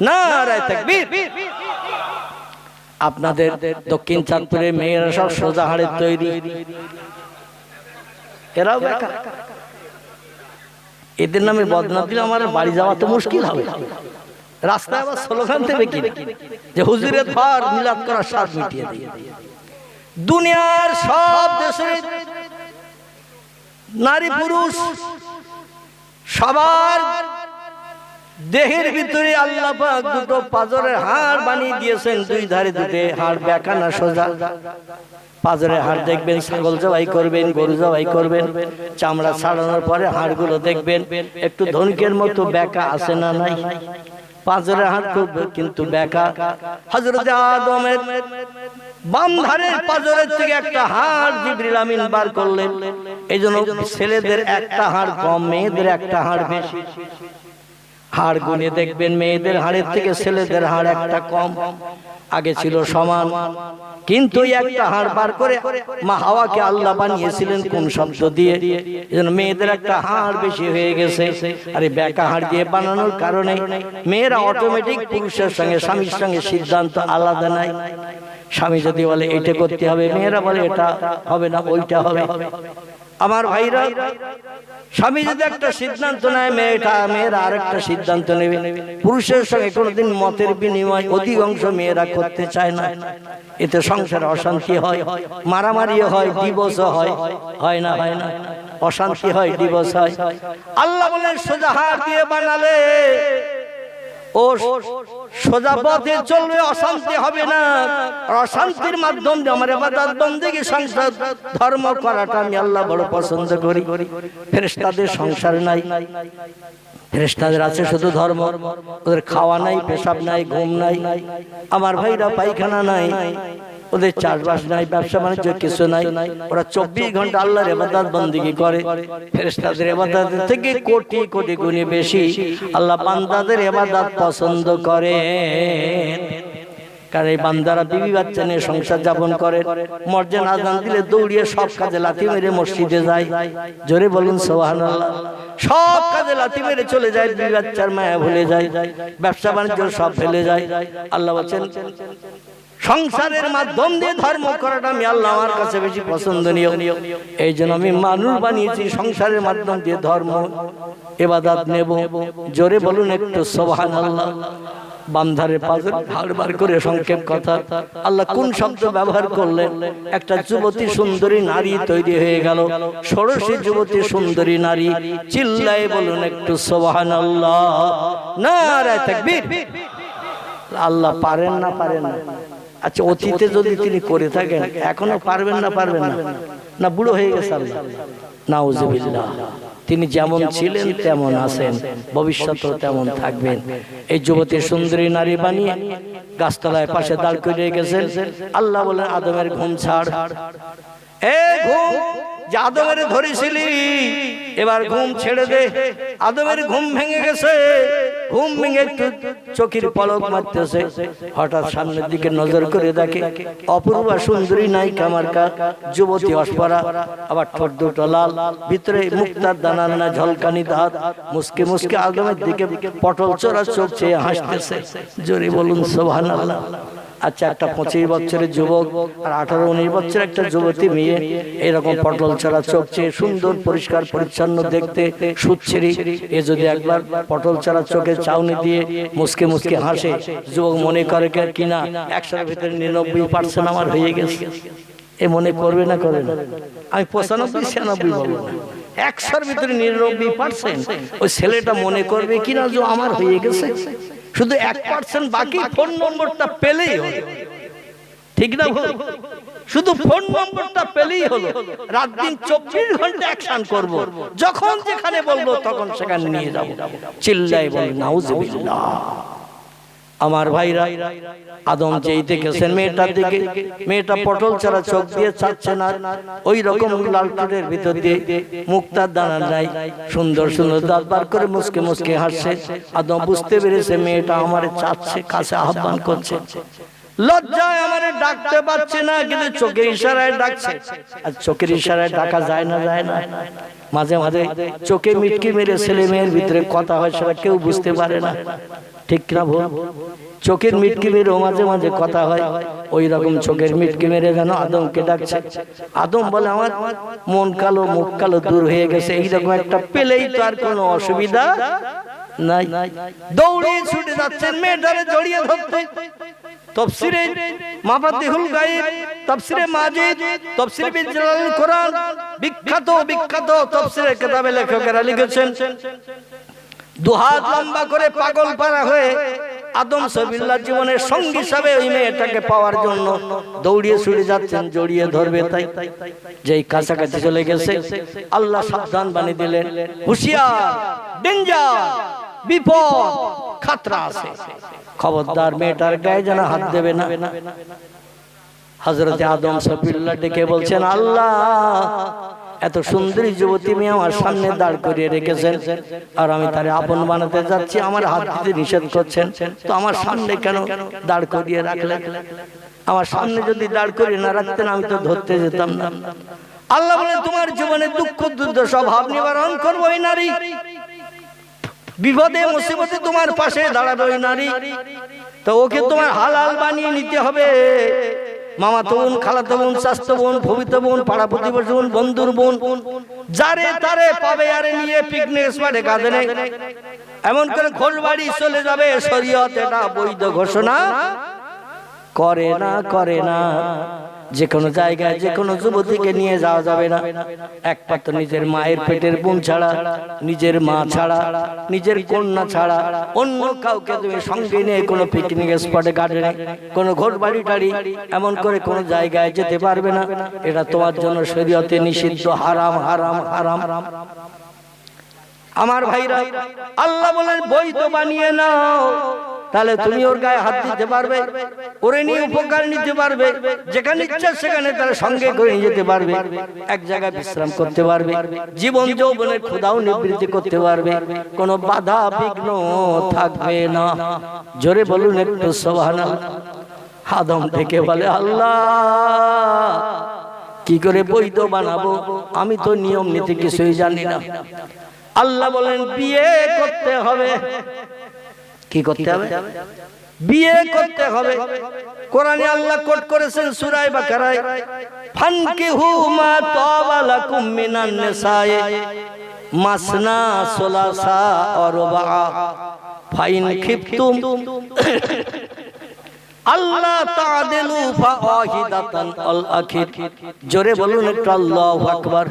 নারায়ে তাকবীর। আপনাদের দক্ষিণ চাঁদপুরের মেয়েরা সব সোজা হাড়ের তৈরি, এরাও বেকার। এদের নামে বদনাম দিলে আমার বাড়ি যাওয়া তো মুশকিল হবে। রাস্তায় আবার স্লোগান দেবে কি যে হুজুরের ঘর মিলাদ করার স্বাদ মিটিয়ে দিয়ে। দুনিয়ার সব দেশে নারী পুরুষ সবার দেহের ভিতরে আল্লাহ পাক দুটো পাঁজরের হাড় বানিয়ে দিয়েছেন, দুই ধারে দুটো হাড়, বেঁকা না সোজা। পাঁজরের হাড় দেখবেন, ছাগল জবাই করবেন, গরু জবাই করবেন, চামড়া ছাড়ানোর পরে হাড়গুলো দেখবেন একটু ধনুকের মতো বেঁকা আছে না নাই? পাঁজরের হাড় কিন্তু বেঁকা। হযরত আদমের বাম ধারের পাঁজরের থেকে একটা হাড় জিবরিল আমিন বার করলেন। এইজন্য ছেলেদের একটা হাড় কম, মেয়েদের একটা হাড় বেশি। হাড় গুনে দেখবেন মেয়েদের হাড়ের থেকে ছেলেদের হাড় একটা কম। আগে ছিল সমান, কিন্তু একটা হাড় বার করে মা হাওয়াকে আল্লাহ বানিয়েছিলেন কোন শব্দ দিয়ে? এজন্য মেয়েদের একটা হাড় বেশি হয়ে গেছে। আর এই বেঁকা হাড় দিয়ে বানানোর কারণে মেয়েরা অটোমেটিক পুরুষের সঙ্গে, স্বামীর সঙ্গে সিদ্ধান্ত আলাদা নাই। স্বামী যদি বলে এটা করতে হবে, মেয়েরা বলে এটা হবে না, ওইটা হবে। আমার ভাইরা, স্বামী যদি একটা সিদ্ধান্ত নেয়, মেয়েরা আরেকটা সিদ্ধান্ত নেবে। পুরুষের সঙ্গে কোনোদিন মতের বিনিময় অধিকাংশ মেয়েরা করতে চায় না। এতে সংসারে অশান্তি হয়, মারামারিও হয়, ডিভোর্সও হয়। হয় না? হয় না? অশান্তি হয়, ডিভোর্স হয়। আল্লাহ বলেন সোজা হাত দিয়ে বানালে ও সোজা পথে চলবে, অশান্তি হবে না। অশান্তির মাধ্যমে আমার ইবাদত বন্দেগী, সংসার ধর্ম করাটা আমি আল্লাহ বড় পছন্দ করি। ফেরেশতাদের সংসার নাই, ফেরেশতাদের আছে শুধু ধর্ম। ওদের খাওয়া নাই, পেশাব নাই, ঘুম নাই। আমার ভাইরা পায়খানা নাই, ওদের চাষবাস নাই, ব্যবসা বাণিজ্য কিছু নাই। ওরা 24 ঘন্টা আল্লাহর ইবাদত বন্দেগী করে। ফেরেশতাদের ইবাদত থেকে কোটি কোটি গুণে বেশি আল্লাহ বান্দাদের ইবাদত পছন্দ করে। কারণ এই বান্দারা বিবি বাচ্চা নিয়ে সংসার যাপন করে। মসজিদে আযান দিলে দৌড়িয়ে সব কাজে লাথি মেরে মসজিদে যায়। জোরে বলুন সুবহানাল্লাহ। সব কাজে লাথি মেরে চলে যায়, বিবি বাচ্চার মায়া ভুলে যায়, ব্যবসা বাণিজ্য সব ফেলে যায়। আল্লাহ বলেন সংসারের মাধ্যম দিয়ে ধর্ম করাটা আমি আল্লাহ আমার কাছে বেশি পছন্দনীয়। এই জন্য আমি মানুষ বানিয়েছি সংসারের মাধ্যম দিয়ে ধর্ম ইবাদত নেব। জোরে বলুন একটু সুবহানাল্লাহ। বান্ধারে পাঁজর হাড় বার করে সংক্ষেপ কথা, আল্লাহ কোন শব্দ ব্যবহার করলেন? একটা যুবতী সুন্দরী নারী তৈরি হয়ে গেল। ষোড়শী যুবতী সুন্দরী নারী। চিল্লায়ে বলুন একটু সুবহানাল্লাহ, নারায়ে তাকবীর। আল্লাহ পারেন না? পারেন না? আচ্ছা, অতীতে যদি তিনি করে থাকেন, এখনো পারবেন না? পারবেন না? না বুড়ো হয়ে গেছে আল্লাহ? নাউজুবিল্লাহ। তিনি যেমন ছিলেন তেমন আছেন, ভবিষ্যতেও তেমন থাকবেন। এই যুবতী সুন্দরী নারী বানিয়ে গাছতলায় পাশে দাঁড় করিয়ে গেছেন। আল্লাহ বলেন আদমের ঘুম ছাড়। এ ঘুম, যে আদমের ধরেছিলি, এবার ঘুম ছেড়ে দে। আদমের ঘুম ভেঙে গেছে। ঘুম ভেঙে একটু চোখের পলক মারতেছে। হঠাৎ সামনের দিকে নজর করে দেখে অপূর্বা সুন্দরী নায়িকা মার্কা যুবতী অস্পরা, আবার ঠোঁট দুটো লাল, ভিতরে মুক্তার দানার না ঝলকানি দাঁত, মুসকে মুসকে আদমের দিকে পটল চোরা চোখ চেয়ে হাসতেছে। জোরে বলুন সুবহানাল্লাহ। আচ্ছা, একটা 25 বছরের যুবক আর 18-19 বছরের একটা যুবতী মেয়ে এরকম পটল ছাড়া চোখ চেয়ে সুন্দর পরিষ্কার পরিচ্ছন্ন দেখতে সুচ্ছেরি, এ যদি একবার পটল ছাড়া চোখে চাউনি দিয়ে মুসকে মুসকে হাসে, যুবক মনে করে কিনা 100-এর ভিতরে 99% আমার হয়ে গেছে। এ মনে করবে না? করবে না? আমি 95-96 বলবো না, 100-এর ভিতরে 99% ওই ছেলেটা মনে করবে কিনা যে আমার হয়ে গেছে। শুধু 1% বাকি ফোন নম্বরটা পেলেই হলো। ঠিক না ভুল? শুধু ফোন নম্বরটা পেলেই হলো। রাত দিন 24 ঘন্টা অ্যাকশন করব, যখন যেখানে বলবো তখন সেখানে নিয়ে যাব। চিল্লায় বলি নাউজুবিল্লাহ। আমার ভাইরা, আদম যেই দেখেছেন মেয়েটার দিকে, মেয়েটা পটল ছাড়া চোখ দিয়ে চাচ্ছে না, ওই রকম লাল ঠোঁটের ভিতর দিয়ে মুক্তার দানা নাই, সুন্দর সুন্দর দাঁত বার করে মুসকে মুসকে হাসছে। আদম বুঝতে পেরেছে মেয়েটা আমারে চাচ্ছে, কাছে আহ্বান করছে। লজ্জায় আমারে ডাকতে পারছে না, কিন্তু চোখের ইশারায় ডাকছে। আর চোখের ইশারায় ডাকা যায় না, যায় না? মাঝে মাঝে চোখে মিটকি মেরে ছেলে মেয়ের ভিতরে কথা হয়, সেটা কেউ বুঝতে পারে না, ঠিক না ভুল? চোখের মিটকি মেরে মাঝে মাঝে কথা হয়, ওই রকম চোখের মিটকি মেরে যেন আদমকে ডাকছে। আদম বলে আমার মন কালো, মুখ কালো দূর হয়ে গেছে, এইরকম একটা পেলেই তো আর কোনো অসুবিধা নাই। দৌড়িয়ে ছুটে যাচ্ছেন মেয়েটারে জড়িয়ে ধরতে। তাফসীরে মাফাতিহুল গায়ব, তাফসীরে মাজিদ, তাফসীরে বিজালাল কোরআন, বিখ্যাত বিখ্যাত তাফসীরের কিতাবে লেখকেরা লিখেছেন, দুহাত লম্বা করে পাগল পারা হয়ে আদম সবিল্লাহ জীবনের সঙ্গী হিসাবে ওই মেয়েটাকে পাওয়ার জন্য দৌড়িয়ে ছুটে যাচ্ছেন, জড়িয়ে ধরবে। তাই যেই কাছাকাছি চলে গেছে, আল্লাহ সাবধান বানিয়ে দিলেন, হুঁশিয়ার, ডেঞ্জার, বিপদ, খাতরা আছে, খবরদার মেয়েটার গায়ে যেন হাত দেবে না। হযরতে আদম সফিউল্লাহ ডেকে বলছেন, আল্লাহ এত সুন্দরী যুবতী মেয়ে আমার সামনে দাঁড় করিয়ে রেখেছেন, আর আমি তারে আপন বানাতে যাচ্ছি, আমার হাত দিতে নিষেধ করছেন, তো আমার সামনে কেন দাঁড় করিয়ে রাখলেন? আমার সামনে যদি দাঁড় করিয়ে না রাখতেন আমি তো ধরতে যেতাম না। আল্লাহ বলেন, তোমার জীবনে দুঃখ দুর্দশা ভাব নিবারণ করবো ওই নারী, বিপদে মুসিবতে তোমার পাশে দাঁড়াবে ওই নারী, তো ওকে তোমার হালাল বানিয়ে নিতে হবে। মামাতো বোন, খালাতো বোন, চাচাতো বোন, ফুফাতো বোন, পাড়া প্রতিবেশী বোন, বন্ধুর বোন, যারে তারে পাবে আরে নিয়ে পিকনিক স্পটে কাঁদে, এমন করে ঘোষ বাড়ি চলে যাবে। শরীয়ত এটা বৈধ ঘোষণা করে না, করে না। যে কোনো জায়গায় যে কোনো যুবতীকে নিয়ে যাওয়া যাবে না, একমাত্র নিজের মায়ের পেটের বোন ছাড়া, নিজের মা ছাড়া, নিজের কন্যা ছাড়া অন্য কাউকে তুমি সঙ্গে নিয়ে কোনো পিকনিক স্পটে, গার্ডেনে, কোনো ঘোর বাড়ি টাড়ি এমন করে কোনো জায়গায় যেতে পারবে না। এটা তোমার জন্য শরীয়তে নিষিদ্ধ, হারাম, হারাম, হারাম। আমার ভাইরা, আল্লাহ বলেন বৈধ বানিয়ে নাও, তাহলে তুমি ওর গায়ে হাত দিতে পারবে, ওরে নিয়ে উপকার নিতে পারবে, যেখানে ইচ্ছা সেখানে তার সঙ্গে করে নিয়ে যেতে পারবে, এক জায়গায় বিশ্রাম করতে পারবে, জীবন যৌবনের ক্ষুধাও নিবৃত্তি করতে পারবে, কোনো বাধা বিঘ্ন থাকবে না। জোরে বলুন একটু সুবহানাল্লাহ। আদম থেকে বলে, আল্লাহ কি করে বৈধ বানাবো, আমি তো নিয়ম নীতি কিছুই জানি না। আল্লাহ বলেন বিয়ে করতে হবে। কি করতে হবে? বিয়ে করতে হবে। কোরআনে আল্লাহ কোট করেছেন সূরা বাকারায়, ফানকিহু মা তাবা লাকুম মিনান নিসাই মাসনা সুলাসা ওয়া রুবা ফাইন খিফতুম আল্লাহ তাআদিলু ফাওয়াহিদাতান আল আখির। জোরে বলুন একটু আল্লাহু আকবার।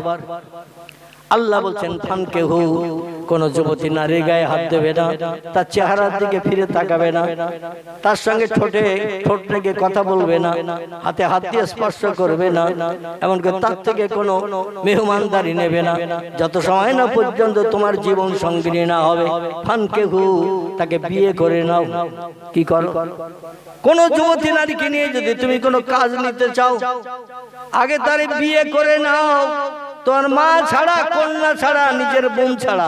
আল্লাহ বলছেন ফানকিহু, কোন যুবতী নারীর গায়ে হাত দেবে না, তার চেহারার দিকে ফিরে তাকাবে না, তার সঙ্গে ঠোঁটে ঠোঁট রেখে কথা বলবে না, হাতে হাত দিয়ে স্পর্শ করবে না, এমনকি তার থেকে কোনো মেহমানদারি নেবে না, যত সময় না পর্যন্ত তোমার জীবন সঙ্গিনী না হবে। ফানকিহু, তাকে বিয়ে করে নাও। কি করো? কোন যুবতী নারীকে নিয়ে যদি তুমি কোনো কাজ নিতে চাও, আগে তারে বিয়ে করে নাও। তোমার মা ছাড়া, কন্যা ছাড়া, নিজের বোন ছাড়া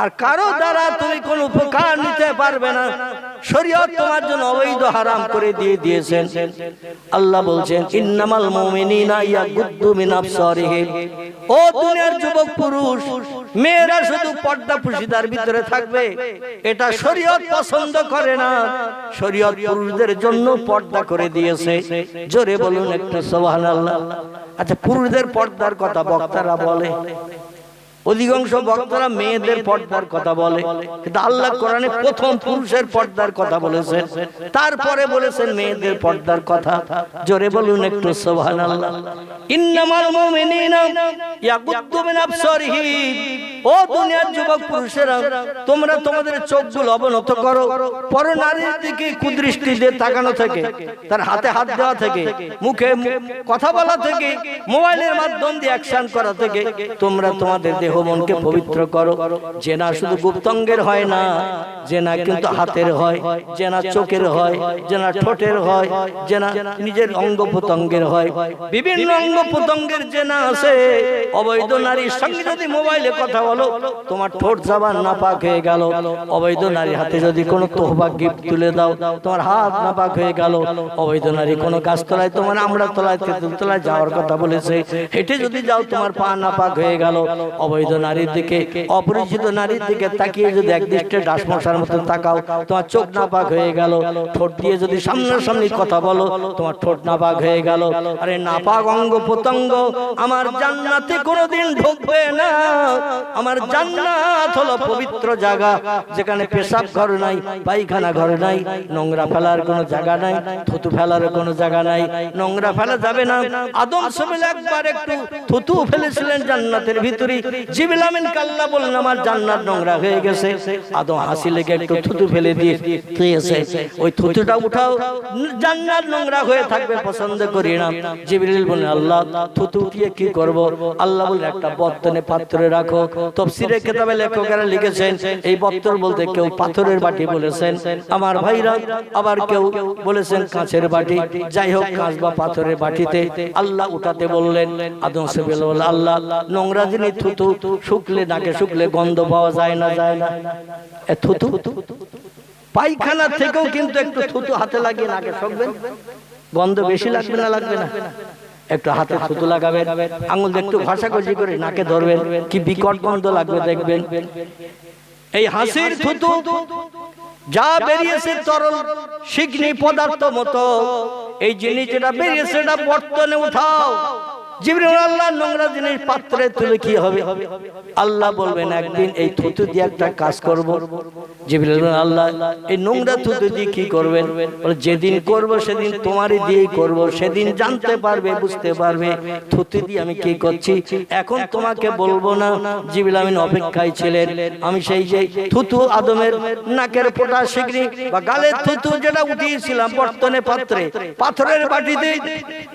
আর কারো দ্বারা তুমি কোন উপকার নিতে পারবে না। শরীয়ত তোমার জন্য অবৈধ, হারাম করে দিয়ে দিয়েছেন। আল্লাহ বলছেন, ইন্নামাল মুমিনিনা ইয়াগুদ্দু মিন আবসারিহিম। ও দুনিয়ার যুবক পুরুষ, মেয়েরা শুধু পর্দা পুশিদার ভিতরে থাকবে, এটা শরীয়ত পছন্দ করে না। শরীয়ত পুরুষদের জন্য পর্দা করে দিয়েছে। জোরে বলুন একটু সুবহানাল্লাহ। আচ্ছা, পুরুষদের পর্দার কথা বক্তারা বলে, অধিকাংশ বক্তারা মেয়েদের পর্দার কথা বলে, কিন্তু আল্লাহ কোরআনে প্রথম পুরুষের পর্দার কথা বলেছেন, তারপরে বলেছেন মেয়েদের পর্দার কথা। জোরে বলুন একটু সুবহানাল্লাহ। ইন্নামাল মুমিনিনা ইয়াগুদ্দু মিন আবসারিহিম। ও দুনিয়ার যুবক পুরুষেরা, তোমরা তোমাদের চোখগুলো অবনত করো পর নারীর দিকে কুদৃষ্টি দিয়ে তাকানো থেকে, তার হাতে হাত দেওয়া থেকে, মুখে কথা বলা থেকে, মোবাইলের মাধ্যম দিয়ে অ্যাকশন করা থেকে তোমরা তোমাদের দেহ দেহ মনকে পবিত্র করো। জেনা শুধু গুপ্তাঙ্গের হয় না, জেনা কিন্তু হাতের হয়, জেনা চোখের হয়, জেনা ঠোঁটের হয়, জেনা নিজের অঙ্গ প্রত্যঙ্গের হয়, বিভিন্ন অঙ্গ প্রত্যঙ্গের জেনা আছে। অবৈধ নারীর সঙ্গে যদি মোবাইলে কথা বলো, তোমার ঠোঁট জবান নাপাক হয়ে গেল। অবৈধ নারীর হাতে যদি কোনো তোহবা গিফট তুলে দাও, তোমার হাত নাপাক হয়ে গেল। অবৈধ নারী কোনো গাছতলায় তোমার আমরা তলায় তেঁতুল তলায় যাওয়ার কথা বলেছে, হেঁটে যদি যাও তোমার পা নাপাক হয়ে গেল। অবৈধ নারীর দিকে, অপরিচিত নারীর দিকে তাকিয়ে যদি একদৃষ্টে ডাস মশার মতো তাকাও, তোমার চোখ নাপাক হয়ে গেল। ঠোঁট দিয়ে যদি সামনাসামনি কথা বলো, তোমার ঠোঁট নাপাক হয়ে গেল। আরে নাপাক অঙ্গ প্রত্যঙ্গ আমার জান্নাতে কোনোদিন ঢুকবে না। আমার জান্নাত হলো পবিত্র জায়গা, যেখানে পেশাব ঘর নাই, পায়খানা ঘর নাই, নোংরা ফেলার কোনো জায়গা নাই, থুতু ফেলার কোনো জায়গা নাই, নোংরা ফেলা যাবে না। আদম সবেল একবার একটু থুতু ফেলেছিলেন জান্নাতের ভিতরে, জিবরিল আমিন আল্লাহ বললেন আমার জান্নাত নোংরা হয়ে গেছে। আদম হাসি লেগে একটু থুতু ফেলে দিয়েছে, ওই থুতুটা উঠাও, জান্নাত নোংরা হয়ে থাকবে, পছন্দ করি না। জিবরিল বললেন আল্লাহ থুতু উঠিয়ে কি করব? আল্লাহ বললেন একটা বর্তনে পাত্রে রাখো। তাফসীরের কিতাবে লেখকেরা লিখেছেন এই বর্তন বলতে কেউ পাথরের বাটি বলেছেন আমার ভাইরা, আবার কেউ বলেছেন কাঁচের বাটি। যাই হোক, কাঁচ বা পাথরের বাটিতে আল্লাহ উঠাতে বললেন। আদম সবেল বলল আল্লাহ নোংরা জিনিস থুতু শুকলে, নাকে শুকলে গন্ধ পাওয়া যায় না, যায় না। থুতু পায়খানা থেকেও কিন্তু একটু থুতু হাতে লাগিয়ে নাকে শুকবেন, গন্ধ বেশি লাগবে না, লাগবে না? একটু হাতে থুতু লাগাবেন, আঙুল একটু ঘষাঘষি করে নাকে ধরবেন, কি বিকট গন্ধ লাগবে দেখবেন। এই হাসির থুতু যা বেরিয়েছে তরল শিগ্নি পদার্থ মতো, এই জিনিস যেটা বেরিয়েছে এটা বর্তনে উঠাও। জিবরিল আল্লাহ নোংরা জিনিস পাত্রে তুলে কি হবে? আল্লাহ বলবেন একদিন এই থুতু দিয়ে একটা কাজ করব। জিবরিল আল্লাহ এই নোংরা থুতু দিয়ে কি করবেন? বলে যেদিন করব সেদিন তোমারই দিয়েই করব, সেদিন জানতে পারবে, বুঝতে পারবে থুতু দিয়ে আমি কি করছি। এখন তোমাকে বলবো না। জিবরিল আমিন অপেক্ষায় ছিলেন। আমি সেই যে থুতু আদমের নাকের ফোঁটা শিগগিরি বা গালের থুতু যেটা উঠিয়েছিলাম বর্তনে পাত্রে, পাথরের বাটিতে,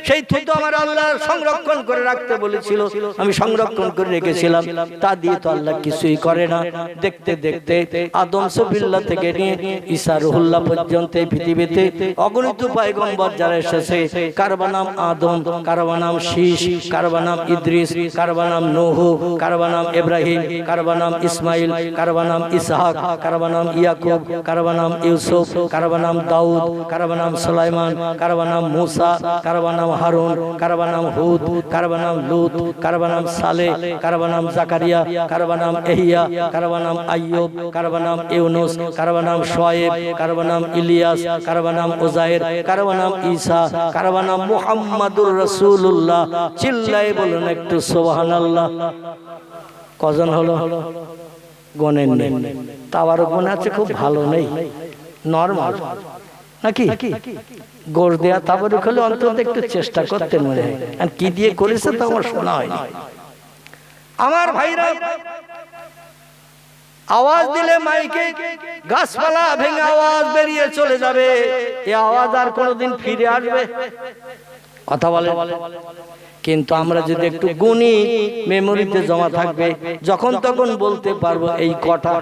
সেই থুতু আমার আল্লাহ সংরক্ষণ করে রাখতে বলেছিল, আমি সংরক্ষণ করে রেখেছিলাম। তা দিয়ে তো আল্লাহ কিছুই করে না। দেখতে দেখতে আদম সফিল্লাহ থেকে নিয়ে ঈসা রুহুল্লাহ পর্যন্ত পৃথিবীতে অগণিত পয়গম্বর যারা এসেছে, কারবা নাম আদম, কারবা নাম শীশ, কারবা নাম ইদ্রিস, কারবা নাম নূহ, কারবা নাম ইব্রাহিম, কারবা নাম ইসমাইল, কারবা নাম ইসহাক, কারবা নাম ইয়াকুব, কারবা নাম ইউসুফ, কারবা নাম দাউদ, কারবা নাম সুলাইমান, কারবা নাম মুসা, কারবা নাম হারুন, কারবা নাম হুদ, কারবা নাম লুত, কারবা নাম সালেহ, কারবা নাম জাকারিয়া, কারবা নাম ইহইয়া, কারবা নাম আইয়ুব, কারবা নাম ইউনুস, কারবা নাম শুআয়ব, কারবা নাম ইলিয়াস, কারবা নাম উযায়ের, কারবা নাম ঈসা, কারবা নাম মুহাম্মাদুর রাসূলুল্লাহ। চিল্লায়ে বলুন একটু সুবহানাল্লাহ। কজন হলো? গণেন নেই। তাওয়ারও গুণ আছে, খুব ভালো নেই, নরমাল নাকি? গোর দেয়া তাবরু খেলে অন্তত একটু চেষ্টা করতেন মনে হয়। আর কি দিয়ে করেছে তো আমার শোনা হয়নি। আমার ভাইরা, আওয়াজ দিলে মাইকে গাছপালা ভেঙে আওয়াজ বেরিয়ে চলে যাবে, এই আওয়াজ আর কোনোদিন ফিরে আসবে? কথা বলে। কিন্তু আমরা যদি একটু গুনি, মেমোরিতে জমা থাকবে, যখন তখন বলতে পারবো এই কথা,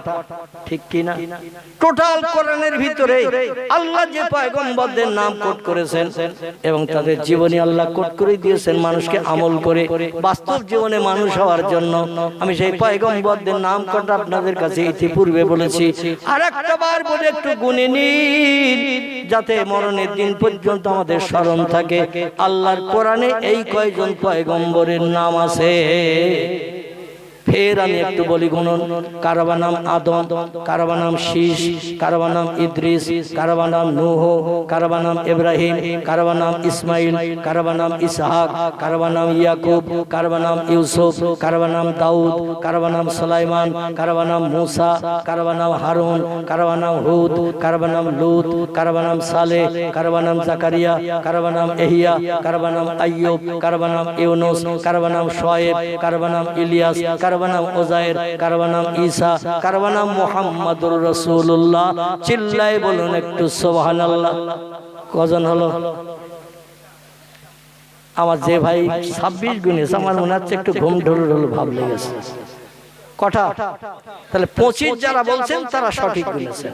ঠিক কি না? টোটাল কোরআনের ভিতরে আল্লাহ যে পয়গম্বরদের নাম কোট করেছেন এবং তাদের জীবনী আল্লাহ কোট করে দিয়েছেন মানুষকে আমল করে বাস্তব জীবনে মানুষ হওয়ার জন্য। আমি সেই পয়গম্বরদের নাম কোট আপনাদের কাছে ইতিপূর্বে বলেছি, আর একটা বার বলে একটু গুনে নিন, যাতে মরণের দিন পর্যন্ত আমাদের স্মরণ থাকে। আল্লাহর কোরআনে এই কয়জন পয়গম্বরের নাম আছে। ফের আমি একটু বলি গুনুন। কারবা নাম আদম, কারবা নাম শীশ, কারবা নাম ইদ্রিস, কারবা নাম নূহ, কারবা নাম ইব্রাহিম, কারবা নাম ইসমাইল, কারবা নাম ইসহাক, কারবা নাম ইয়াকুব, কারবা নাম ইউসুফ, কারবা নাম দাউদ, কারবা নাম সুলাইমান, কারবা নাম মুসা, কারবা নাম হারুন, কারবা নাম হুদ, কারবা নাম লুত, কারবা নাম সালেহ, কারবা নাম জাকারিয়া, কারবা নাম ইহইয়া, কারবা নাম আইয়ুব, কারবা নাম ইউনুস, কারবা নাম শুআয়ব, কারবা নাম ইলিয়াস, কারবা নাম উযায়ের, কারবা নাম ঈসা, কারবা নাম মুহাম্মাদুর রাসূলুল্লাহ। চিল্লায়ে বলুন একটু সুবহানাল্লাহ। কজন হলো? আমার যে ভাই 26 গুণেছে, আমার মনে হচ্ছে একটু ঘুম ঢুল ঢুল ভাব লেগেছে। কটা? তাহলে 25 যারা বলছেন তারা সঠিক বলেছেন।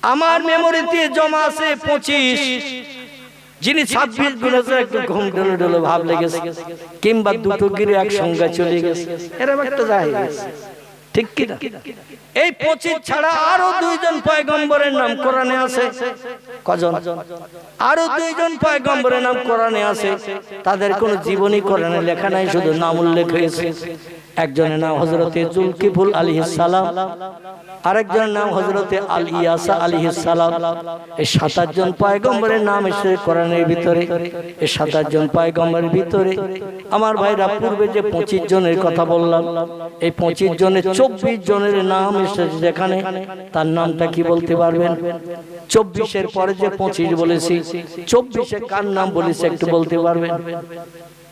আমার মেমোরিতে জমা আছে 25। যিনি 26 গুনেছে একটু ঘুম ঢলে ঢলে ভাব লেগেছে, কিংবা দুটো গিরে একসঙ্গে চলে গেছে, এরকম একটা যায় ঠিক কি না? এই 25 ছাড়া আরো 2 জন পয়গম্বরের নাম কোরআনে আছে। কজন? আরো 2 জন পয়গম্বরের নাম কোরআনে আছে, তাদের কোনো জীবনী কোরআনে লেখা নাই, শুধু নাম উল্লেখ হয়েছে। একজনের নাম হযরতে জুলকিফুল আলাইহিস সালাম, আরেকজনের নাম হযরতে আল ইয়াসা আলাইহিস সালাম। এই 27 জন পয়গম্বরের নাম এসেছে কোরআনের ভিতরে। এই 27 জন পয়গম্বরের ভিতরে আমার ভাইরা পূর্বে যে 25 জনের কথা বললাম, এই 25 জনের 24 জনের নাম এসেছে যেখানে, তার নামটা কি বলতে পারবেন? 24 এর পরে যে 25 বলেছি, 24 এ কার নাম বলেছে একটু বলতে পারবেন?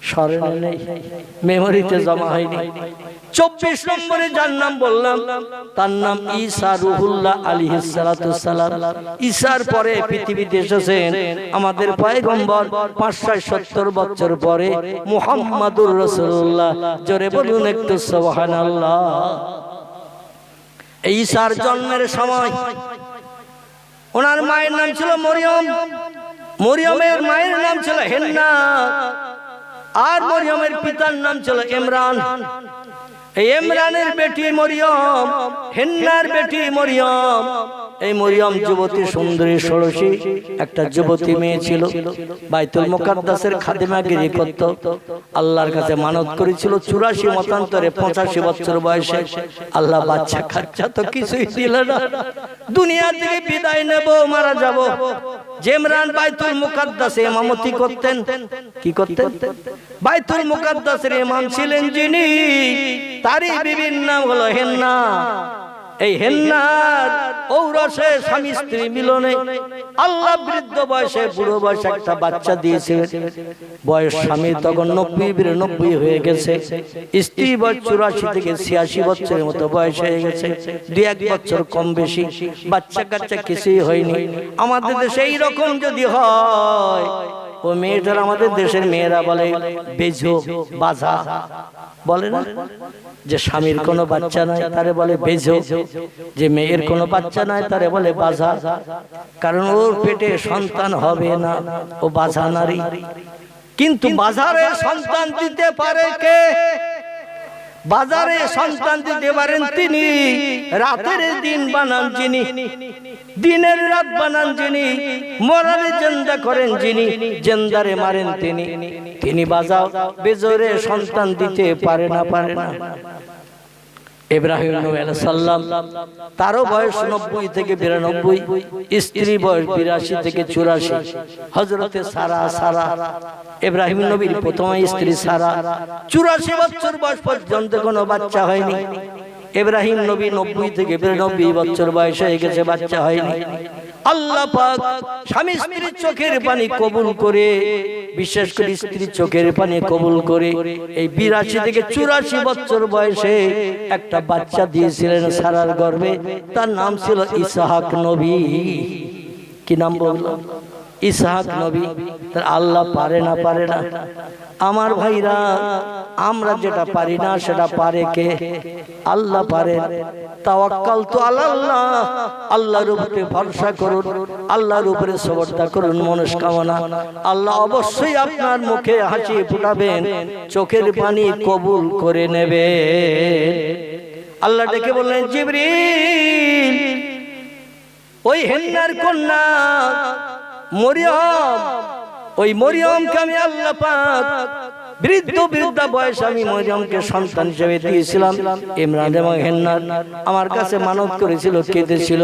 স্মরণে নেই, মেমোরিতে জমা হয়নি। 24 নম্বরে যার নাম বললাম তার নাম ঈসা রুহুল্লাহ আলাইহিস সালাতু সালাম। ঈসার পরে পৃথিবীতে এসেছেন আমাদের পয়গম্বর 570 বছর পরে মুহাম্মাদুর রাসূলুল্লাহ। জোরে বলুন একটু সুবহানাল্লাহ। ঈসার জন্মের সময় ওনার মায়ের নাম ছিল মরিয়ম, মরিয়মের মায়ের নাম ছিল হেন্না, আর মরিয়মের পিতার নাম ছিল ইমরান। এই ইমরানের বেটি মরিয়ম, হেন্নার বেটি মরিয়ম। এই মরিয়ম যুবতী, সুন্দরী, ষোড়শী একটা যুবতী মেয়ে ছিল। বাইতুল মুকাদ্দাসের খাদেমাগিরি করত। আল্লাহর কাছে মানত করেছিল 84 মতান্তরে 85 বছর বয়সে। আল্লাহ বাচ্চা কাচ্চা তো কিছুই দিল না, দুনিয়া থেকে বিদায় নেব, মারা যাব। ইমরান বাইতুল মুকাদ্দাসে ইমামতি করতেন। কি করতেন? বাইতুল মুকাদ্দাসের ইমাম ছিলেন যিনি, তারই বিবির নাম হলো হেন্না। এই হেন্নার ঔরসে স্বামী স্ত্রী মিলনে আল্লাহ বৃদ্ধ বয়সে, বুড়ো বয়সে একটা বাচ্চা দিয়েছিলেন। বয়স স্বামী তখন 90-92 হয়ে গেছে, স্ত্রী বয়স 84 থেকে 86 বছরের মতো বয়স হয়ে গেছে। 2-1 বছর কম বেশি, বাচ্চা কাচ্চা কিছুই হয়নি। আমাদের দেশে এইরকম যদি হয়, ও মেয়েটার, আমাদের দেশের মেয়েরা বলে বেজো, বাজা বলে না, যে স্বামীর কোনো বাচ্চা নাই তারে বলে বেজো, যে মেয়ের কোনো বাচ্চা নাই তারে বলে বাজা। কারণ ওর পেটে সন্তান হবে না, ও বাজা নারী। কিন্তু বাজারে সন্তান দিতে পারে কে? বাজারে সন্তান দিতে পারেন তিনি, রাতের দিন বানান যিনি, দিনের রাত বানান যিনি, মরারে জিন্দা করেন যিনি, জিন্দারে মারেন তিনি। তিনি বাজাও বেজরে সন্তান দিতে পারে না, পারে না। ইব্রাহিম নবী আলাইহিস সালাম, তারও বয়স 90 থেকে 92, স্ত্রী বয়স 82 থেকে 84। হযরতে সারা, ইব্রাহিম নবীর প্রথম স্ত্রী সারা, 84 বছর বয়স পর্যন্ত কোনো বাচ্চা হয়নি। ইব্রাহিম নবী 90 থেকে 92 বছর বয়স হয়ে গেছে, বাচ্চা হয়নি। আল্লাহ পাক স্বামী স্ত্রীর চোখের পানি কবুল করে, বিশেষ করে স্ত্রীর চোখের পানি কবুল করে এই 82 থেকে 84 বছর বয়সে একটা বাচ্চা দিয়েছিলেন সারার গর্ভে। তার নাম ছিল ইসহাক নবী। কি নাম বললাম? ইসহাক নবী। তার আল্লাহ পারে না, পারে না? আমার ভাইরা, আমরা যেটা পারি না সেটা পারে কে? আল্লাহ পারেন। তাওয়াক্কালতু আলাল্লাহ, আল্লাহর উপরে ভরসা করুন, আল্লাহর উপরে সবরতা করুন, মনস্কামনা আল্লাহ অবশ্যই আপনার মুখে হাসি ফুটাবেন, চোখের পানি কবুল করে নেবে। আল্লাহ ডেকে বললেন, জিবরিল, ওই হেন্নার কন্যা মরিয়ম, ওই মরিয়মকে আমি আল্লাহ পাক বৃদ্ধা বয়স আমি মরিয়মকে সন্তান হিসেবে দিয়েছিলাম। ইমরান এবং হেন্নার আমার কাছে মানত করেছিল, কেঁদেছিল,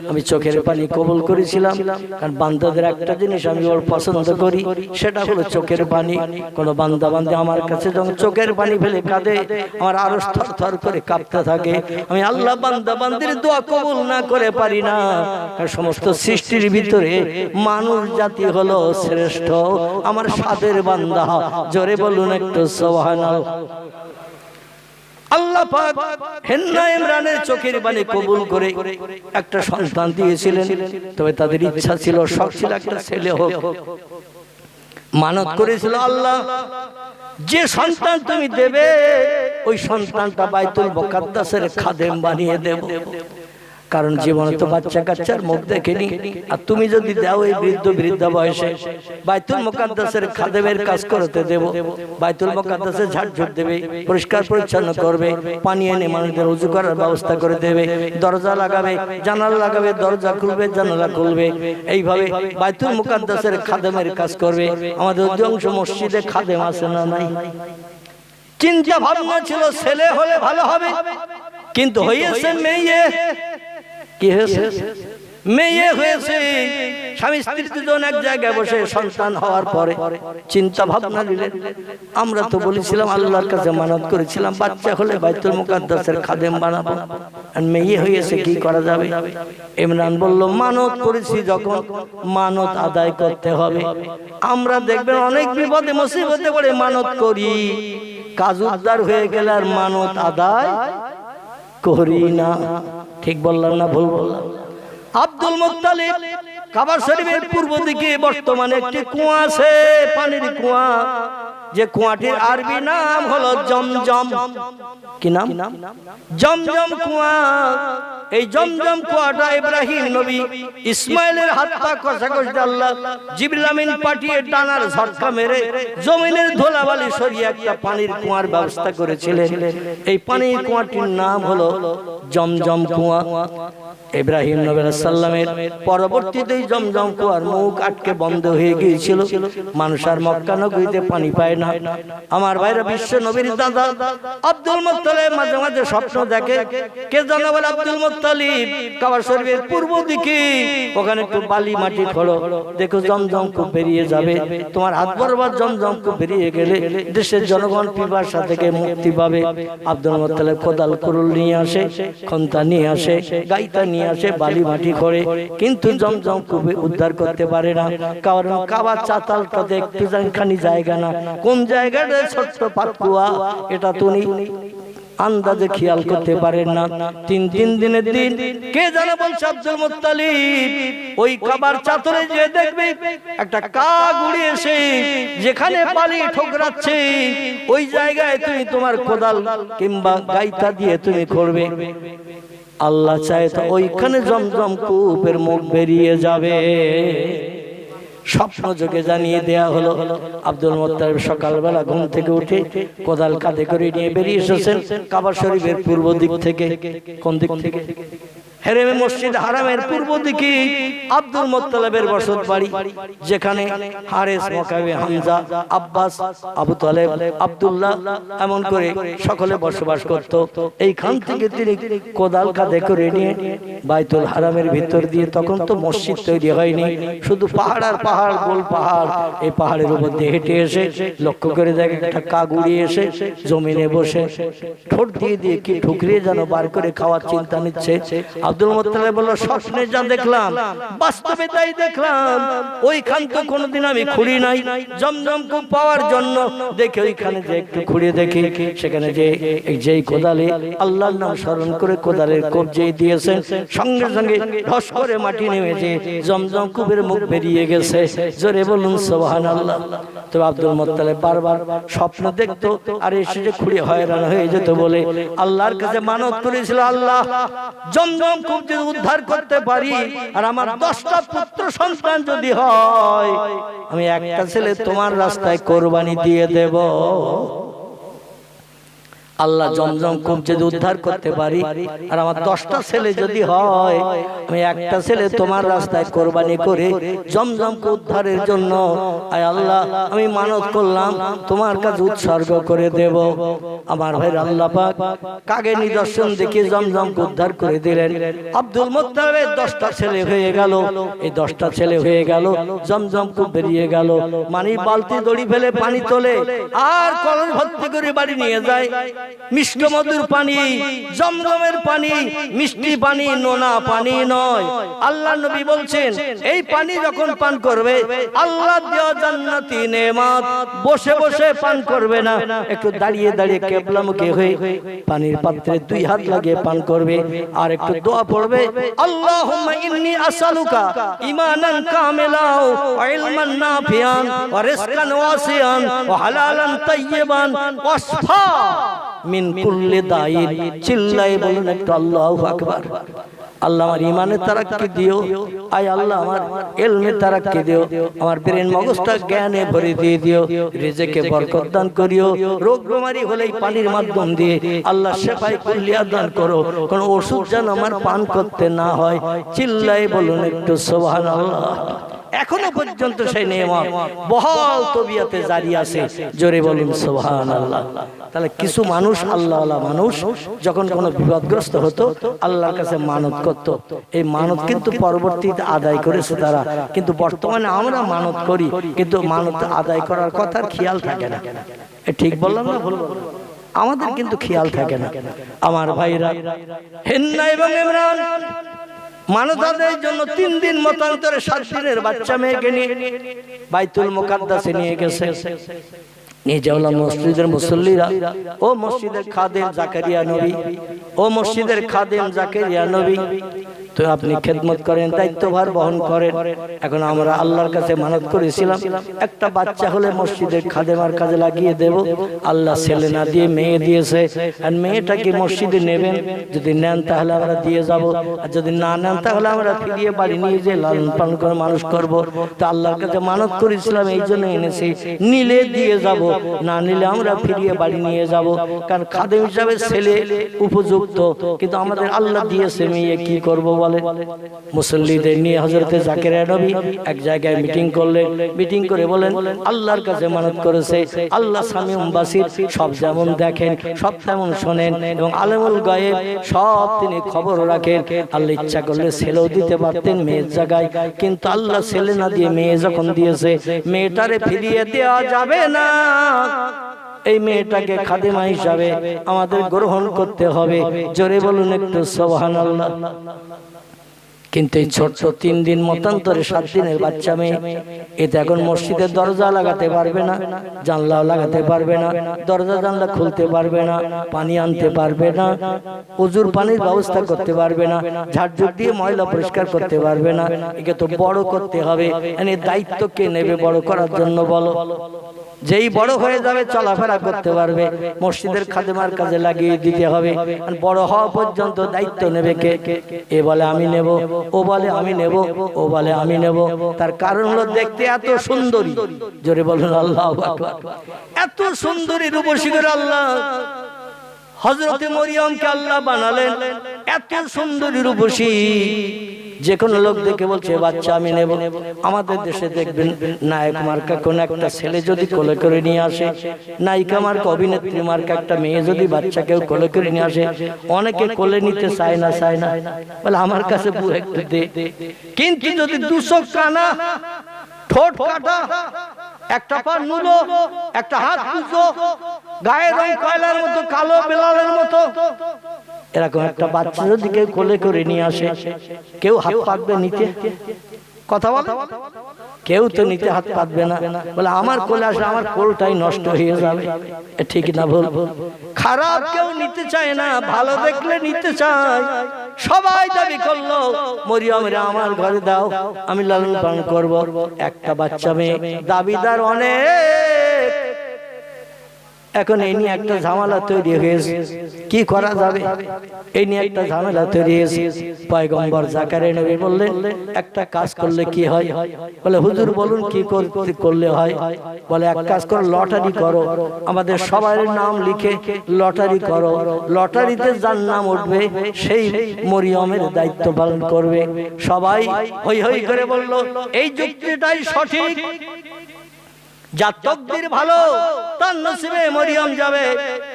আমি চোখের পানি কবুল করেছিলাম। কারণ বান্দাদের একটা জিনিস আমি ওর পছন্দ করি, সেটা হলো চোখের পানি। কোন বান্দা বান্দা আমার কাছে যখন চোখের পানি ফেলে কাঁদে, আমার আরো থরথর করে কাঁপতে থাকে। আমি আল্লাহ বান্দা বান্দির দোয়া কবুল না করে পারি না। কারণ সমস্ত সৃষ্টির ভিতরে মানুষ জাতি হলো শ্রেষ্ঠ, আমার সাদের বান্দা। জোরে বলুন একটু সুবহানাল্লাহ। আল্লাহ পাক হেন্না ইমরানের চোখের পানি কবুল করে একটা সন্তান দিয়েছিলেন। তবে তাদের ইচ্ছা ছিল, শখ ছিল একটা ছেলে হোক। মানত করেছিল, আল্লাহ যে সন্তান তুমি দেবে ওই সন্তানটা বাইতুল মুকাদ্দাসের খাদেম বানিয়ে দেব। কারণ জীবনে তো বাচ্চা কাচ্চার মুখ দেখেনি, আর তুমি যদি দাও এই বৃদ্ধা বয়সে বাইতুল মুকাদ্দাসের খাদেমের কাজ করতে দেব। বাইতুল মুকাদ্দাসে ঝাড়ঝুট দেবে, পরিষ্কার পরিচ্ছন্ন করবে, পানি এনে মানুষদের উজু করার ব্যবস্থা করে দেবে, দরজা লাগাবে, জানালা লাগাবে, দরজা খুলবে, জানালা খুলবে, এইভাবে বাইতুল মুকাদ্দাসের খাদেমের কাজ করবে। আমাদের অধিকাংশ মসজিদে খাদেম আছে না নাই? চিন্তা ভাবনা ছিল ছেলে হলে ভালো হবে, কিন্তু হয়েছে মেয়ে। কি হয়েছে? মেয়ে হয়েছে। স্বামী স্ত্রী দুজন এক জায়গায় বসে সন্তান হওয়ার পরে চিন্তা ভাবনা নিলেন। আমরা তো বলেছিলাম, আল্লাহর কাছে মানত করেছিলাম, বাচ্চা হলে বাইতুল মুকাদ্দাসের খাদেম বানাবো, আর মেয়ে হয়েছে, কি করা যাবে? ইমরান বলল, মানত করেছি যখন মানত আদায় করতে হবে। আমরা দেখবেন অনেক বিপদে মুসিবতে পড়ে মানত করি, কাজ উদ্ধার হয়ে গেলে আর মানত আদায় করি না। ঠিক বললাম না ভুল বললাম? আব্দুল মুত্তালিব কাবা শরীফের পূর্ব দিকে বর্তমানে একটি কুয়া আছে, পানির কুয়া, যে কুয়াটির আরবি নাম হলো জমজম। কি নাম? জমজম কুয়া। এই জমজম কুয়াটা ইব্রাহিম নবী ইসমাইলের হাত পা কষাকষি আল্লাহ জিবরিল আমিন পাঠিয়ে ডানার ঝটকা মেরে জমিনের ধুলাবালি সরিয়ে একটা পানির কুয়ার ব্যবস্থা করেছিলেন। এই পানির কুয়াটির নাম হলো জমজম কুয়া। ইব্রাহিম নবী আলাইহিস সালামের পরবর্তীতে জমজম কুয়ার মুখ আটকে বন্ধ হয়ে গিয়েছিল, মানুষ আর মক্কা নগরীতে পানি পায় না। আমার ভাইরা, বিশ্ব নবীর দাদা আব্দুল মুত্তালিব মাঝে মাঝে স্বপ্ন দেখে, কে জানো বলে আব্দুল মুত্তালিব কাবা শরীফের পূর্ব দিকে ওখানে একটু বালি মাটি খোঁড়ো, দেখো জমজম কূপ বেরিয়ে যাবে। তোমার হাত বরাবর জমজম কূপ বেরিয়ে গেলে দেশের জনগণ পিপাসা থেকে মুক্তি পাবে। আব্দুল মুত্তালিব কোদাল কুরুল নিয়ে আসে, খন্তা নিয়ে আসে, গাইতা নিয়ে আসে, বালি মাটি করে, কিন্তু জমজম কূপে উদ্ধার করতে পারে না। কারণ কাবার চাতালটাতে একটু খানি জায়গা না, কোন জায়গাটা ছোট্ট পাতকুয়া, এটা তুমি আন্দাজে খেয়াল করতে পারেন না। তিন দিনের দিন কে জানে বলছে আব্দুল মুত্তালিব ওই কাবার চাতরে যে দেখবে একটা কাক উড়ে এসে যেখানে বালি ঠোকরাচ্ছে ওই জায়গায় তুমি তোমার কোদাল কিংবা গাইতা দিয়ে তুমি করবে। আল্লাহ চায় তো ওইখানে জমজম কূপের মুখ বেরিয়ে যাবে। স্বপ্ন যোগে জানিয়ে দেয়া হলো। আব্দুল মুত্তালিব সকালবেলা ঘুম থেকে উঠে কোদাল কাঁধে করে নিয়ে বেরিয়ে এসেছেন কাবা শরীফের পূর্ব দিক থেকে। কোন দিক থেকে? হেরেমে মসজিদ হারামের পূর্ব দিকে আব্দুল মুত্তালিবের বসত বাড়ি, যেখানে হারেস, মুকাবে, হামজা, আব্বাস, আবু তালেব, আব্দুল্লাহ এমন করে সকলে বসবাস করত। এইখান থেকে তিনি কোদাল কাঁধে করে নিয়ে বাইতুল হারামের ভিতর দিয়ে, তখন তো মসজিদ তৈরি হয়নি, শুধু পাহাড় আর পাহাড়, গোল পাহাড়, এই পাহাড়ের উপর দিয়ে হেঁটে এসে লক্ষ্য করে দেখে একটা কাক উড়িয়ে এসে জমিনে বসে ঠোঁট দিয়ে দিয়ে কি ঠুকরিয়ে যেন বার করে খাওয়ার চিন্তা নিচ্ছে। আব্দুল মুত্তালিব বলল, স্বপ্নে যা দেখলাম বাস্তবে তাই দেখলাম। ওইখান তো কোনোদিন আমি খুঁড়ি নাই, জমজম কূপ পাওয়ার জন্য দেখে ওইখানে যে একটু খুঁড়িয়ে দেখি, সেখানে যে যেই কোদালে আল্লাহর নাম স্মরণ করে কোদালের কোপ যেই দিয়েছেন, সঙ্গে সঙ্গে ধস করে মাটি নেমেছে, জমজম কূপের মুখ বেরিয়ে গেছে। জোরে বলুন সুবহানাল্লাহ। তো আব্দুল মুত্তালিব বারবার স্বপ্ন দেখতো আর এসে যে খুঁড়ে হয়রান হয়ে যেত বলে আল্লাহর কাছে মানত করেছিল, আল্লাহ জমজম কূপ যদি উদ্ধার করতে পারি আর আমার 10টা পুত্র সন্তান যদি হয়, আমি একটা ছেলে তোমার রাস্তায় কোরবানি দিয়ে দেব। আল্লাহ জমজম কূপ যদি উদ্ধার করতে পারি আর আমার 10টা ছেলে যদি হয়, আমি একটা ছেলে তোমার রাস্তায় কোরবানি করে জমজম কূপ উদ্ধারের জন্য আয় আল্লাহ আমি মানত করলাম, তোমার কাছে উৎসর্গ করে দেব। আমার ভাই আল্লাহ পাক কাগে নিদর্শন দেখে জমজম কূপ উদ্ধার করে দিলেন। আব্দুল মুত্তালিবের 10টা ছেলে হয়ে গেল। এই 10টা ছেলে হয়ে গেল, জমজম কূপ বেরিয়ে গেল। মানে বালতি দড়ি ফেলে পানি তোলে আর কলস ভর্তি করে বাড়ি নিয়ে যায়। মিষ্টি মধুর পানি, জমজমের পানি, মিষ্টি পানি, নোনা পানি নয়। আল্লাহ নবী বলছেন এই পানি যখন পান করবে আল্লাহ দেওয়া জান্নাতি নেয়ামত বসে বসে পান করবে না, একটু দাঁড়িয়ে দাঁড়িয়ে কিবলামুখী হয়ে পানির পাত্রে দুই হাত লাগিয়ে পান করবে আর একটু দোয়া পড়বে, আল্লাহুম্মা ইন্নী আসআলুকা ঈমানান কামিলান ওয়া ইলমান নাফিআন ওয়া রিজকান ওয়াসিআন ওয়া হালালান তাইয়্যিবান ওয়া শিফা মিন কুল্লি দাইন। চিল্লায়ে বলুন একটু আল্লাহু আকবার। আল্লাহ আমার ইমানের তারাক্কি দিও, আয় আল্লাহ আমার ইলমের তারাক্কি দিও, আমার ব্রেন মগজটা জ্ঞানে ভরে দিয়ে দিও, রিজিকে বরকত দান করিও। রোগ বেমারি হলে পানির মাধ্যম দিয়ে আল্লাহ শিফায়ে কুল্লিয়া দান করো, কোন ওষুধ যেন আমার পান করতে না হয়। চিল্লায়ে বলুন একটু সুবহানাল্লাহ। এখনো পর্যন্ত সেই নেয়ামত বহাল তবিয়তে জারি আছে, জোরে বলুন সুবহানাল্লাহ। তাহলে কিছু মানুষ আল্লাহওয়ালা মানুষ যখন কোনো বিপদগ্রস্ত হতো আল্লাহর কাছে মানত করত, এই মানত কিন্তু পরবর্তীতে আদায় করেছে তারা। কিন্তু বর্তমানে আমরা মানত করি কিন্তু মানত আদায় করার কথার খেয়াল থাকে না। ঠিক বললাম না ভুল? আমাদের কিন্তু খেয়াল থাকে না। আমার ভাইরা, হিন্না এবং ইমরান মানত আদায়ের জন্য 3 দিন মতান্তরে 7 দিনের বাচ্চা মেয়েকে নিয়ে বাইতুল মুকাদ্দাসে নিয়ে গেছে। নিয়ে যাওয়া মসজিদের মুসল্লিরা, ও মসজিদের খাদেম জাকারিয়া নবী, ও মসজিদের খাদেম জাকারিয়া নবী, তো আপনি খেদমত করেন, দায়িত্বভার বহন করেন। এখন আমরা আল্লাহর কাছে মানত করেছিলাম একটা বাচ্চা হলে মসজিদের খাদেমার কাজে লাগিয়ে দেব। আল্লাহ ছেলে না দিয়ে মেয়ে দিয়েছে, আর মেয়েটাকে মসজিদে নেবেন, যদি নেন তাহলে আমরা দিয়ে যাব, আর যদি না নেন তাহলে আমরা ফিরিয়ে বাড়ি নিয়ে যে লালন পালন করে মানুষ করব। তো আল্লাহর কাছে মানত করেছিলাম, এই জন্য এনেছি, নিলে দিয়ে যাব, না নিলে আমরা ফিরিয়ে বাড়ি নিয়ে যাব। কারণ খাদেম হিসাবে ছেলে উপযুক্ত, কিন্তু আমাদের আল্লাহ দিয়েছে মেয়ে, কি করব বলে? মুসল্লিদের নিয়ে হযরতে জাকারিয়া নবী এক জায়গায় মিটিং করলেন। মিটিং করে বলেন আল্লাহর কাছে মানত করেছে, আল্লাহ সামিউম বাসির, সব যেমন দেখেন সব তেমন শোনেন, এবং আলেমুল গায়েব সব তিনি খবর রাখেন। আল্লাহ ইচ্ছা করলে ছেলেও দিতে পারতেন মেয়ের জায়গায়, কিন্তু আল্লাহ ছেলে না দিয়ে মেয়ে যখন দিয়েছে, মেয়েটারে ফিরিয়ে দেওয়া যাবে না। এই মেয়েটাকে খাদেমা হিসাবে আমাদের গ্রহণ করতে হবে। জোরে বলুন একটু সুবহানাল্লাহ। কিন্তু এই ছোট্ট 3 দিন মতান্তরে 7 দিনের বাচ্চা মেয়ে, এতে এখন মসজিদের দরজা লাগাতে পারবে না, জানলাও লাগাতে পারবে না, দরজা জানলা খুলতে পারবে না, পানি আনতে পারবে না, ওজুর পানির ব্যবস্থা করতে পারবে না, ঝাড়ঝুট দিয়ে ময়লা পরিষ্কার করতে পারবে না। একে তো বড় করতে হবে। এনে দায়িত্ব কে নেবে বড় করার জন্য বলো? যেই বড় হয়ে যাবে চলাফেরা করতে পারবে, মসজিদের খাদেমার কাজে লাগিয়ে দিতে হবে। আর বড় হওয়া পর্যন্ত দায়িত্ব নেবে কে? এ বলে আমি নেব, ও বলে আমি নেব, ও বলে আমি নেব। তার কারণ হলো দেখতে এত সুন্দরী, জোরে বলুন আল্লাহু আকবার। এত সুন্দরী রূপসী করে আল্লাহ হযরতে মরিয়মকে আল্লাহ বানালেন, এত সুন্দরী রূপসী। যে কোনো লোক দেখে বলছে বাচ্চা আমি নেব। আমাদের দেশে দেখবেন নায়ক মার্কা কোন একটা ছেলে যদি কোলে করে নিয়ে আসে, নায়িকা মার্কা অভিনেত্রী মার্কা একটা মেয়ে যদি বাচ্চা কেউ কোলে করে নিয়ে আসে, অনেকে কোলে নিতে চায় না বলে আমার কাছে বউ একটু দে। কিন্তু যদি 200 কানা, ঠোঁট কাটা, একটা পা নুলো, একটা হাত কুচো, গায়ের রং কয়লার মতো, কালো বেলালের মতো, এরকম একটা বাচ্চা যদি কেউ কোলে করে নিয়ে আসে, কেউ হাত পাতবে নিতে? কথা বল, কেউ তো নিতে হাত পাতবে না। বলে আমার কোলে আসে, আমার কোলটাই নষ্ট হয়ে যাবে। ঠিক না ভুল? খারাপ কেউ নিতে চায় না, ভালো দেখলে নিতে চায়। সবাই দাবি করলো মরিয়মরে আমার ঘরে দাও, আমি লালন পালন করব। একটা বাচ্চা মেয়ে, দাবিদার অনেক। এখন এই নিয়ে একটা ঝামেলা তৈরি হয়েছে, কি করা যাবে? এই নিয়ে একটা ঝামেলা তৈরি হয়েছে। পয়গম্বর জাকারিয়া নবী বললেন একটা কাজ করলে কি হয়? বলে হুজুর বলুন কি করলে হয়? বলে এক কাজ করো, লটারি করো, আমাদের সবার নাম লিখে লটারি করো, লটারিতে যার নাম উঠবে সেই মরিয়মের দায়িত্ব পালন করবে। সবাই হই হই করে বলল এই যুক্তিটাই সঠিক। যার তকদির ভালো তার নসিবে মরিয়ম যাবে,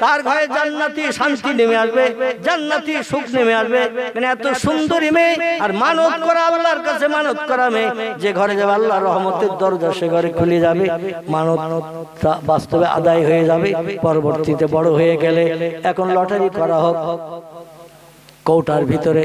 তার ঘরে জান্নাতি শান্তি নেমে আসবে, জান্নাতি সুখ নেমে আসবে। এত সুন্দরী মেয়ে আর মানত করা, আল্লাহর কাছে মানত করা মেয়ে, যে ঘরে যাবে আল্লাহর রহমতের দরজা সে ঘরে খুলে যাবে, মানত বাস্তবে আদায় হয়ে যাবে। পরবর্তীতে বড় হয়ে গেলে এখন লটারি করা হোক, কৌটার ভিতরে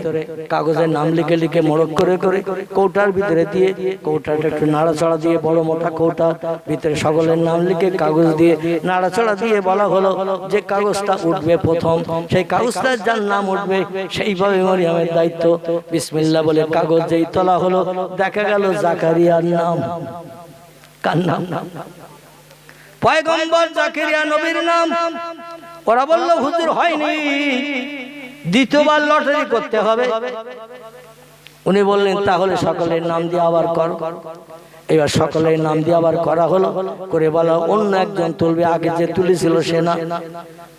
কাগজের নাম লিখে লিখে মোড়ক করে করে কৌটার ভিতরে দিয়ে, কৌটাটা একটু নাড়াচড়া দিয়ে, বড় মোটা কৌটা ভিতরে সকলের নাম লিখে কাগজ দিয়ে নাড়াচড়া দিয়ে বলা হলো যে কাগজটা উঠবে প্রথম, সেই কাগজটার যার নাম উঠবে সেইভাবে মরিয়মের দায়িত্ব। বিসমিল্লাহ বলে কাগজ যেই তোলা হলো, দেখা গেল জাকারিয়ার নাম। কার নাম? পয়গম্বর জাকারিয়া নবীর নাম। ওরা বলল হুজুর হয়নি, দ্বিতীয়বার লটারি করতে হবে। উনি বললেন তাহলে সকলের নাম দিয়ে আবার কর। এবার সকলের নাম দিয়ে আবার করা হলো, করে বলা অন্য একজন তুলবে, আগে যে তুলেছিল সে না।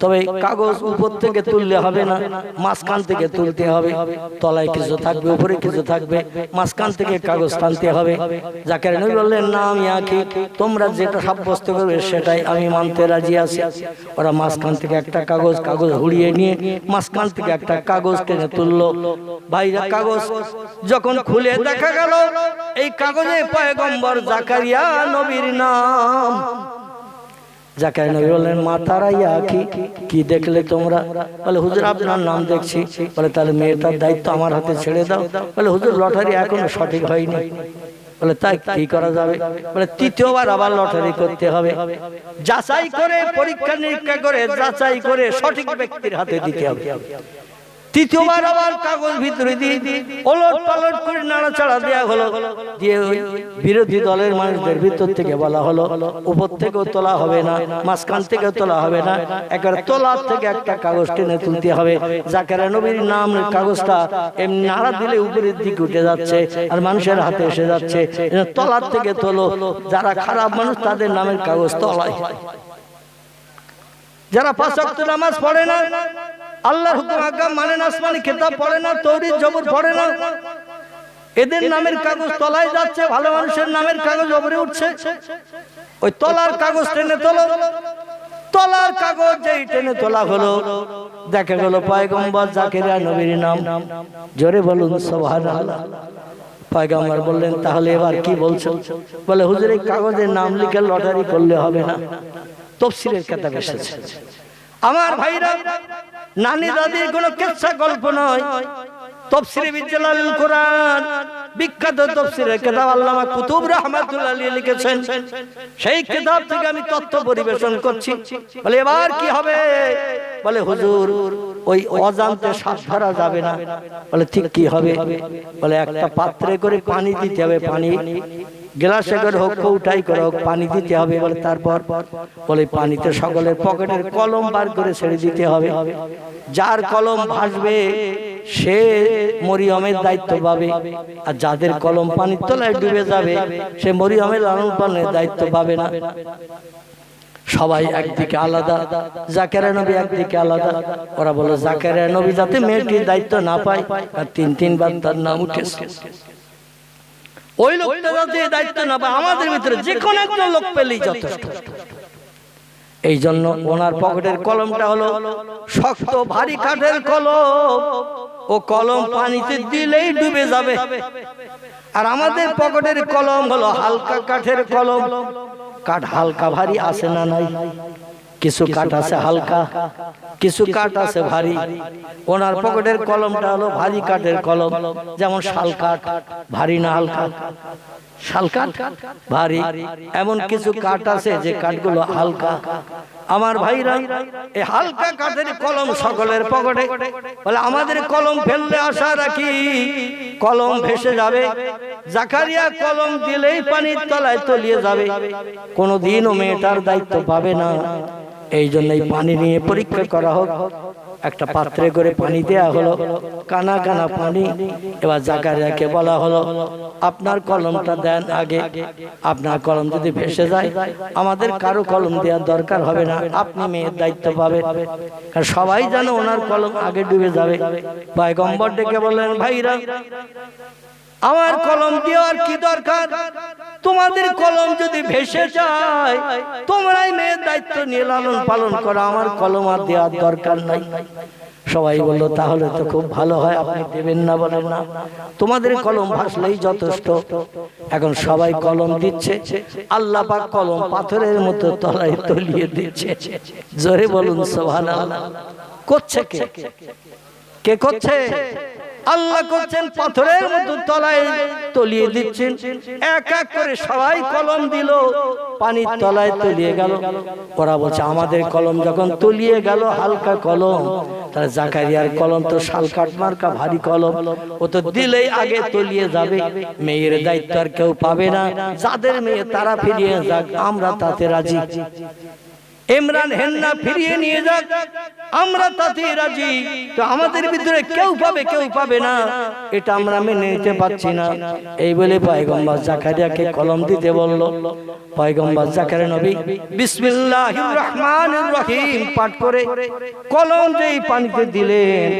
তবে কাগজ উপর থেকে তুললে হবে না, মাঝখান থেকে তুলতে হবে। তলায় কিছু থাকবে, উপরে কিছু থাকবে, মাঝখান থেকে কাগজ টানতে হবে। জাকারিয়া নবী বললেন না আমি আঁকি, তোমরা যেটা সাব্যস্ত করবে সেটাই আমি মানতে রাজি আছি। ওরা মাঝখান থেকে একটা কাগজ হুড়িয়ে নিয়ে মাঝখান থেকে একটা কাগজ টেনে তুললো। ভাইরা কাগজ যখন খুলে দেখা গেল এই কাগজে পয়গম্বর জাকারিয়া নবীর নাম। জাকারিয়া নবী বললেন মা তারাইয়া কি দেখলে তোমরা? বলে হুজুর আপনার নাম দেখছি। বলে তাহলে মেয়েটার দায়িত্ব আমার হাতে ছেড়ে দাও। বলে হুজুর লটারি এখনো সঠিক হয়নি। বলে তাই কি করা যাবে? বলে তৃতীয়বার আবার লটারি করতে হবে, যাচাই করে পরীক্ষা নিরীক্ষা করে যাচাই করে সঠিক ব্যক্তির হাতে দিতে হবে। তৃতীয়বার আবার কাগজ ভিতরে দিয়ে ওলট পালট করে নাড়াচাড়া দেওয়া হলো, দিয়ে বিরোধী দলের মানুষদের ভিতর থেকে বলা হলো উপর থেকেও তোলা হবে না, মাঝখান থেকেও তোলা হবে না, একেবারে তোলার থেকে একটা কাগজ টেনে তুলতে হবে। জাকারিয়া নবীর নাম কাগজটা এমনি নাড়া দিলে উপরের দিকে উঠে যাচ্ছে আর মানুষের হাতে এসে যাচ্ছে। তলার থেকে তোলো, যারা খারাপ মানুষ তাদের নামের কাগজ তলায়। যারা ৫ ওয়াক্ত নামাজ পড়ে না, আল্লাহর হুকুম আজ্ঞা মানে না, আসমানি কিতাব পড়ে না, তৌরিত জবর পড়ে না, এদের নামের কাগজ তলায় যাচ্ছে, ভালো মানুষের নামের কাগজ উপরে উঠছে। ওই তলার কাগজ টেনে তোলো। তলার কাগজ যেই টেনে তোলা হলো, দেখা গেল পয়গম্বর জাকারিয়া নবীর নাম। জোরে বলুন সুবহানাল্লাহ। পয়গম্বর বললেন তাহলে এবার কি বলছো? বলে হুজুর এই কাগজের নাম লিখে লটারি করলে হবে না, তাফসীরের কিতাব এসেছে। আমার ভাইরা, নানি দাদির কোনো কিচ্ছা গল্প নয়, তাফসীরে বিজালালুল কোরআন বিখ্যাত তাফসীরের কিতাব আল্লামা কুতুব রাহমাতুল্লাহ আলাইহি লিখেছেন। সেই কিতাব থেকে আমি তথ্য পরিবেশন করছি। বলে এবার কি হবে? বলে হুজুর ওই অজান্তে শ্বাস ধরা যাবে না। বলে ঠিক কি হবে? বলে একটা পাত্রে করে পানি দিতে হবে, পানি গ্লাসে করে হোক কৌটাই করে হোক পানি দিতে হবে। বলে তারপর? বলে পানিতে সকলের পকেটের কলম বার করে ছেড়ে দিতে হবে। যার কলম ভাসবে সে মরিয়মের দায়িত্ব পাবে, আর যাদের কলম পানির তলায় ডুবে যাবে সে মরিয়মের লালন পালনের দায়িত্ব পাবে না। সবাই একদিকে আলাদা, জাকারিয়া নবী একদিকে আলাদা। ওরা বলে জাকারিয়া নবী যাতে মেয়েটির দায়িত্ব না পায়, আর ৩-৩ বার তার নাম উঠেছে। ওই লোকটা যাতে দায়িত্ব না পায়, আমাদের ভিতরে যে কোনো একটা লোক পেলেই যথেষ্ট। এই জন্য ওনার পকেটের কলমটা হলো শক্ত ভারী কাঠের কলম, ও কলম পানিতে দিলেই ডুবে যাবে। আর আমাদের পকেটের কলম হলো হালকা কাঠের কলম। কাঠ হালকা ভারী আছে না নাই? কিছু কাঠ আছে হালকা, কিছু কাঠ আছে ভারী। ওনার পকেটের কলমটা হলো ভারী কাঠের কলম, যেমন শাল কাঠ ভারী না হালকা? শাল কাঠ ভারী। এমন কিছু কাঠ আছে যে কাঠগুলো হালকা। আমার ভাইরা, এই হালকা কাঠের কলম সকলের পকেটে। বলে আমাদের কলম ফেললে আশা রাখি কলম ভেসে যাবে। জাকারিয়া কলম দিলেই পানির তলায় তলিয়ে যাবে, কোনোদিনও মেয়েটার দায়িত্ব পাবে না। এই জন্যই পানি নিয়ে পরীক্ষা করা হোক। একটা পাত্রে করে পানি দেয়া হলো, কানা কানা পানি। এবার জাকারিয়াকে বলা হলো আপনার কলমটা দেন আগে, আপনার কলম যদি ভেসে যায় আমাদের কারো কলম দেওয়ার দরকার হবে না, আপনি মেয়ের দায়িত্ব পাবেন। কারণ সবাই জানে ওনার কলম আগে ডুবে যাবে। পয়গম্বর ডেকে বললেন ভাইরা, আমার কলম দেওয়ার কি দরকার? তোমাদের কলম যদি ভেসে যায়, তোমরাই মেয়ের দায়িত্ব নিয়ে লালন পালন করো, আমার কলম আর দেওয়ার দরকার নাই। সবাই বললো তাহলে তো খুব ভালো হয়, আপনি দেবেন না? বলেন না, তোমাদের কলম ভাসলেই যথেষ্ট। এখন সবাই কলম দিচ্ছে, আল্লাহ পাক কলম পাথরের মতো তলায় তলিয়ে দিচ্ছে। জোরে বলুন সুবহানাল্লাহ। করছে কে? কে করছে? আল্লাহ করছেন, পাথরের মতো তলায় তলিয়ে দিচ্ছেন। এক এক করে সবাই কলম দিল, পানির তলায় তলিয়ে গেল। ওরা বলছে আমাদের কলম যখন তলিয়ে গেল, হালকা কলম, তাহলে জাকারিয়ার কলম তো শালকাঠ মার্কা ভারী কলম, ও তো দিলেই আগে তলিয়ে যাবে, মেয়ের দায়িত্ব আর কেউ পাবে না, যাদের মেয়ে তারা ফিরিয়ে যাক, আমরা তাতে রাজি। ইমরান হেন্না ফিরিয়ে নিয়ে যাক, আমরা তাতে রাজি। তো আমাদের ভিতরে কেউ পাবে কেউ পাবে না, এটা আমরা মেনে নিতে পারছি না। এই বলে পয়গম্বর জাকারিয়াকে কলম দিতে বলল। পয়গম্বর জাকারিয়া নবী বিসমিল্লাহির রহমানির রহিম পাঠ করে কলম যেই পানিতে দিলেন,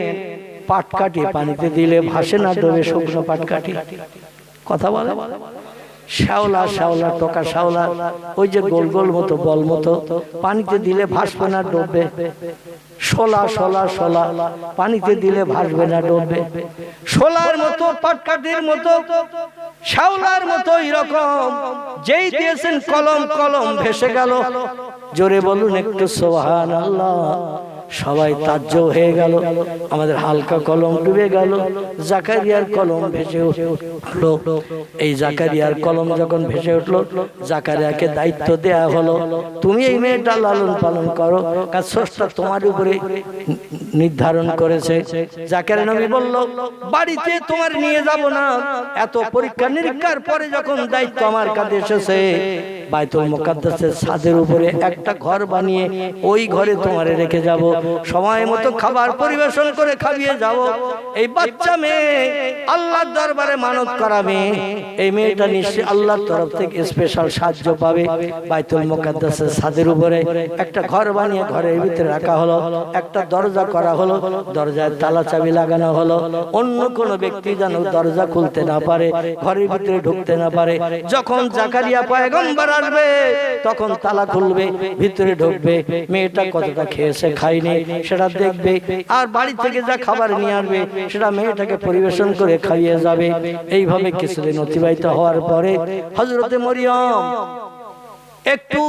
পাটকাঠি পানিতে দিলে ভাসে না, ডোবে শুকনো পাটকাঠি। কথা বলে শ্যাওলা, শ্যাওলা টোকা শ্যাওলা, ওই যে গোল গোল মতো বল মতো, পানিতে দিলে ভাসবে না, ডুববে। শোলা, শোলা, শোলা, পানিতে দিলে ভাসবে না, ডুববে। শোলার মতো, পাটকাঠির মতো, শ্যাওলার মতো এরকম যেই দিয়েছেন কলম, কলম ভেসে গেল। জোরে বলুন একটু সুবহানাল্লাহ। সবাই তাজ্জব হয়ে গেল, আমাদের হালকা কলম ডুবে গেল, জাকারিয়ার কলম ভেসে উঠলো। এই জাকারিয়ার কলম যখন ভেসে উঠলো, জাকারিয়াকে দায়িত্ব দেয়া হলো, তুমি এই মেয়েটা লালন পালন করো, কারণ স্রষ্টা তোমার উপরে নির্ধারণ করেছে। জাকারিয়া নবী বলল বাড়িতে তোমার নিয়ে যাব না, এত পরীক্ষা নিরীক্ষার পরে যখন দায়িত্ব আমার কাছে এসেছে, বাইতুল মুকাদ্দাসের ছাদের উপরে একটা ঘর বানিয়ে ওই ঘরে তোমারে রেখে যাব, সময় মতো খাবার পরিবেশন করে খাইয়ে যাব। এই বাচ্চা মেয়ে আল্লাহর দরবারে মানত করাবে, এই মেয়েটা নিশ্চয়ই আল্লাহর তরফ থেকে স্পেশাল সাহায্য পাবে। বাইতুল মুকাদ্দাসের ছাদের উপরে একটা ঘর বানিয়ে ঘরের ভিতরে রাখা হলো, একটা দরজা করা হলো, দরজায় তালা চাবি লাগানো হলো, অন্য কোনো ব্যক্তি যেন দরজা খুলতে না পারে, ঘরের ভিতরে ঢুকতে না পারে। যখন জাকারিয়া পয়গম্বর আসবে তখন তালা খুলবে, ভিতরে ঢুকবে, মেয়েটা কতটা খেয়েছে খায়নি সেটা দেখবে, আর বাড়ি থেকে যা খাবার নিয়ে আসবে সেটা মেয়েটাকে পরিবেশন করে খাইয়ে যাবে। এইভাবে কিছুদিন অতিবাহিত হওয়ার পরে হযরতে মরিয়ম একটু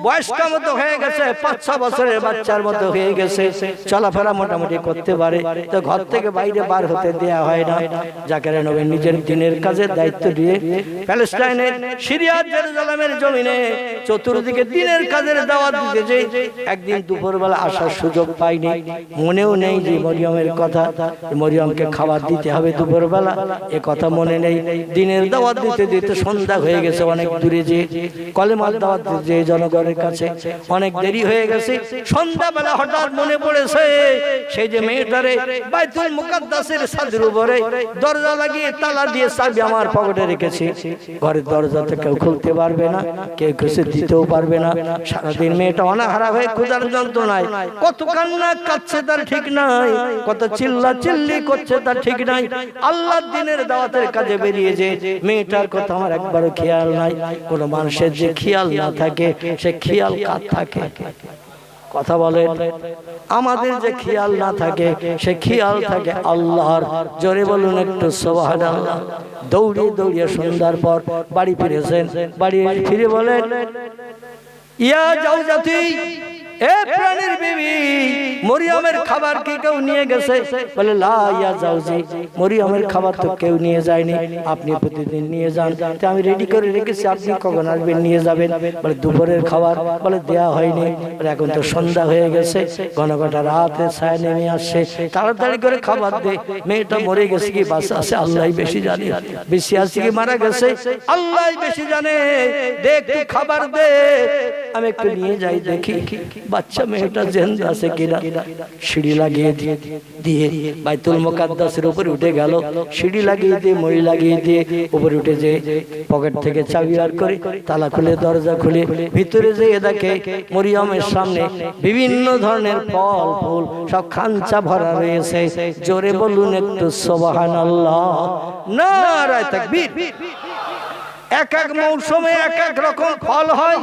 বয়স্ক মতো হয়ে গেছে, 5-6 বছরের বাচ্চার মতো হয়ে গেছে, চলাফেরা মোটামুটি করতে পারে। তো ঘর থেকে বাইরে বার হতে দেয়া হয় না। জাকারিয়া নবী নিজের দিনের কাজের দায়িত্ব দিয়ে প্যালেস্টাইনের সিরিয়ার জেরুজালেমের জমিনে চতুর্দিকে দিনের কাজের দাওয়াত দিতে যে একদিন দুপুরবেলা আসার সুযোগ পাইনি, মনেও নেই যে মরিয়মের কথা, মরিয়মকে খাবার দিতে হবে দুপুরবেলা, এ কথা মনে নেই। দিনের দাওয়াত দিতে দিতে সন্ধ্যা হয়ে গেছে, অনেক দূরে যে কলেমার দাওয়াত যে জনগণের কাছে অনেক দেরি হয়ে গেছে। সন্ধ্যাবেলা হঠাৎ মনে পড়েছে সেই যে মেয়েটারে বাইতুল মুকাদ্দাসের ছাদের উপরে দরজা লাগিয়ে তালা দিয়ে চাবি আমার পকেটে রেখেছি, ঘরের দরজাতে কেউ খুলতে পারবে না, কেউ কিছু দিতেও পারবে না। সারাদিন মেয়েটা অনাহারা হয়ে ক্ষুধার যন্ত্রণায় কত কান্না কাঁদছে তার ঠিক নাই, কত চিল্লা চিল্লি করছে তার ঠিক নাই। আল্লাহর দিনের দাওয়াতের কাজে বেরিয়ে যে মেয়েটার কথা আমার একবারও খেয়াল নাই। কোন মানুষের যে খেয়াল না থাকে সে খেয়াল কার থাকে? কথা বলেন, আমাদের যে খেয়াল না থাকে সে খেয়াল থাকে আল্লাহর। জোরে বলুন একটু সুবহানাল্লাহ। দৌড়িয়ে দৌড়িয়ে সন্ধ্যার পর বাড়ি ফিরেছেন, বাড়ি ফিরে বলেন ইয়া জাওজাতি, এ প্রাণের বিবি, মরিয়মের খাবার কি কেউ নিয়ে গেছে? বলে লা ইয়া জাওজি, মরিয়মের খাবার তো কেউ নিয়ে যায়নি, আপনি প্রতিদিন নিয়ে যান, আমি রেডি করে রেখেছি, আপনি কখন আসবেন নিয়ে যাবেন। বলে দুপুরের খাবার, বলে দেয়া হয়নি, বলে এখন তো সন্ধ্যা হয়ে গেছে, ঘন ঘন রাতে ছায়া নেমে আসছে, তাড়াতাড়ি করে খাবার দে। মেয়েটা মরে গেছে কি বাঁচা আছে আল্লাহই বেশি জানে, বেশি আছে কি মারা গেছে আল্লাহই বেশি জানে, দে একটু খাবার দে, আমি একটু নিয়ে যাই দেখি বাচ্চা মেয়েটা জিন্দা আছে কিনা। সিঁড়ি লাগিয়ে দিয়ে বাইতুল মুকাদ্দাসের উপরে উঠে গেল, সিঁড়ি লাগিয়ে দিয়ে মই লাগিয়ে দিয়ে উপরে উঠে যে পকেট থেকে চাবি বার করে তালা খুলে দরজা খুলে ভিতরে যেয়ে দেখে মরিয়মের সামনে বিভিন্ন ধরনের ফল ফুল সব খাঞ্চা ভরা রয়েছে। জোরে বলুন একটু সুবহানাল্লাহ, নারায়ে তাকবীর। এক এক মৌসুমে এক এক রকম ফল হয়।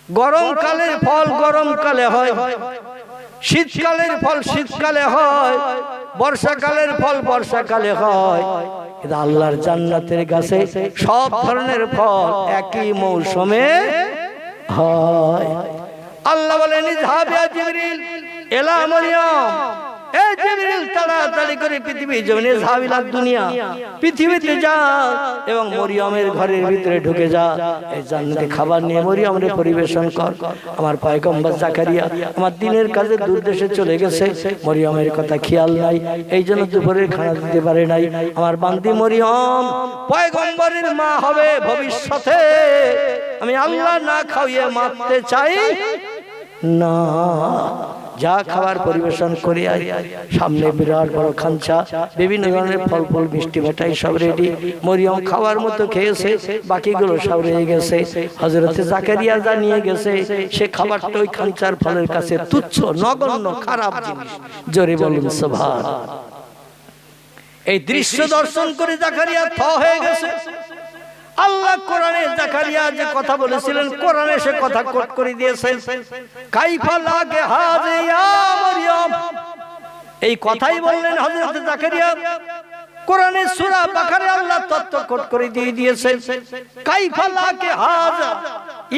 গরমকালের ফল গরমকালে হয়, শীতকালের ফল শীতকালে হয়, বর্ষাকালের ফল বর্ষাকালে হয়। কিন্তু আল্লাহর জান্নাতের গাছে সব ধরনের ফল একই মৌসুমে হয়। আল্লাহ বলেন ইযহাব ইয়া জিবরিল ইলা মারইয়াম, এ জিবরিল তাড়াতাড়ি করে পৃথিবী জমিনে যাবিলা দুনিয়া, পৃথিবীতে যা এবং মরিয়মের ঘরের ভিতরে ঢুকে যা, এই জান্নাতে খাবার নিয়ে মরিয়মের পরিবেশন কর। আমার পয়গম্বর জাকারিয়া আমার দিনের কাজে দূরদেশে চলে গেছে, মরিয়মের কথা খেয়াল নাই, এই জন্য দুপুরের খানা দিতে পারে নাই। আমার বান্দি মরিয়ম পয়গম্বরের মা হবে ভবিষ্যতে, আমি আল্লাহ না খাওয়িয়ে মারতে চাই না। যা খাবার পরিবেশন করে আয়। সামনে বিরাট বড় খাঞ্চা, বিভিন্ন ধরনের ফল ফল মিষ্টি মিঠাই সব রেডি। মরিয়ম খাওয়ার মতো খেয়েছে, বাকিগুলো সব রয়ে গেছে। হযরতে জাকারিয়া যা নিয়ে গেছে সে খাবারটা ওই খাঞ্চার ফলের কাছে তুচ্ছ, নগণ্য, খারাপ জিনিস। জোরে বলুন সুবহানাল্লাহ। এই দৃশ্য দর্শন করে জাকারিয়া থ হয়ে গেছে। আল্লাহ কোরআনে জাকারিয়া যে কথা বলেছিলেন কোরআনে সে কথা কোট করে দিয়েছেন, কাইফা লাগে হাযা ইয়া মারইয়াম। এই কথাই বললেন হযরত জাকারিয়া। কোরআনে সূরা বাকারে আল্লাহ তত্ত্ব কোট করে দিয়ে দিয়েছেন, কাইফা লাগে হাযা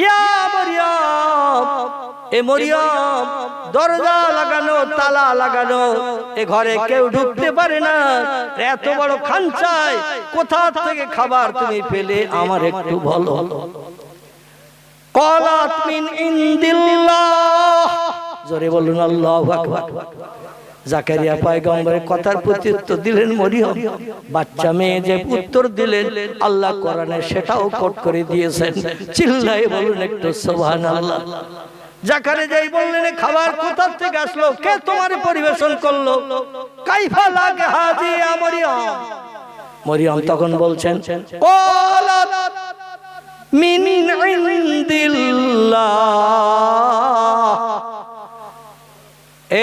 ইয়া মারইয়াম। এ মরিয়ম দরজা লাগানো, তালা লাগানো, এ ঘরে কেউ ঢুকতে পারে না। এত বড় খাঞ্চায় কোথা থেকে খাবার তুমি পেলে আমার একটু বলো। ক্বালাত মিন ইনদিল্লাহ, জোরে বলুন আল্লাহু আকবার। জাকারিয়া পয়গম্বরের কথার প্রতি উত্তর দিলেন মরিয়ম। বাচ্চা মেয়ে যে উত্তর দিলেন আল্লাহ কোরআনে সেটাও কোট করে দিয়েছেন। চিল্লায়ে বলুন একটু সুবহানাল্লাহ। জাকারিয়া যাই বললেন খাবার কোথা থেকে আসলো, কে তোমার পরিবেশন করলো? কাইফা লাগে হাযা ইয়া মারইয়াম। মরিয়ম তখন বলছেন ক্বালাত মিন ইনদিল্লাহ।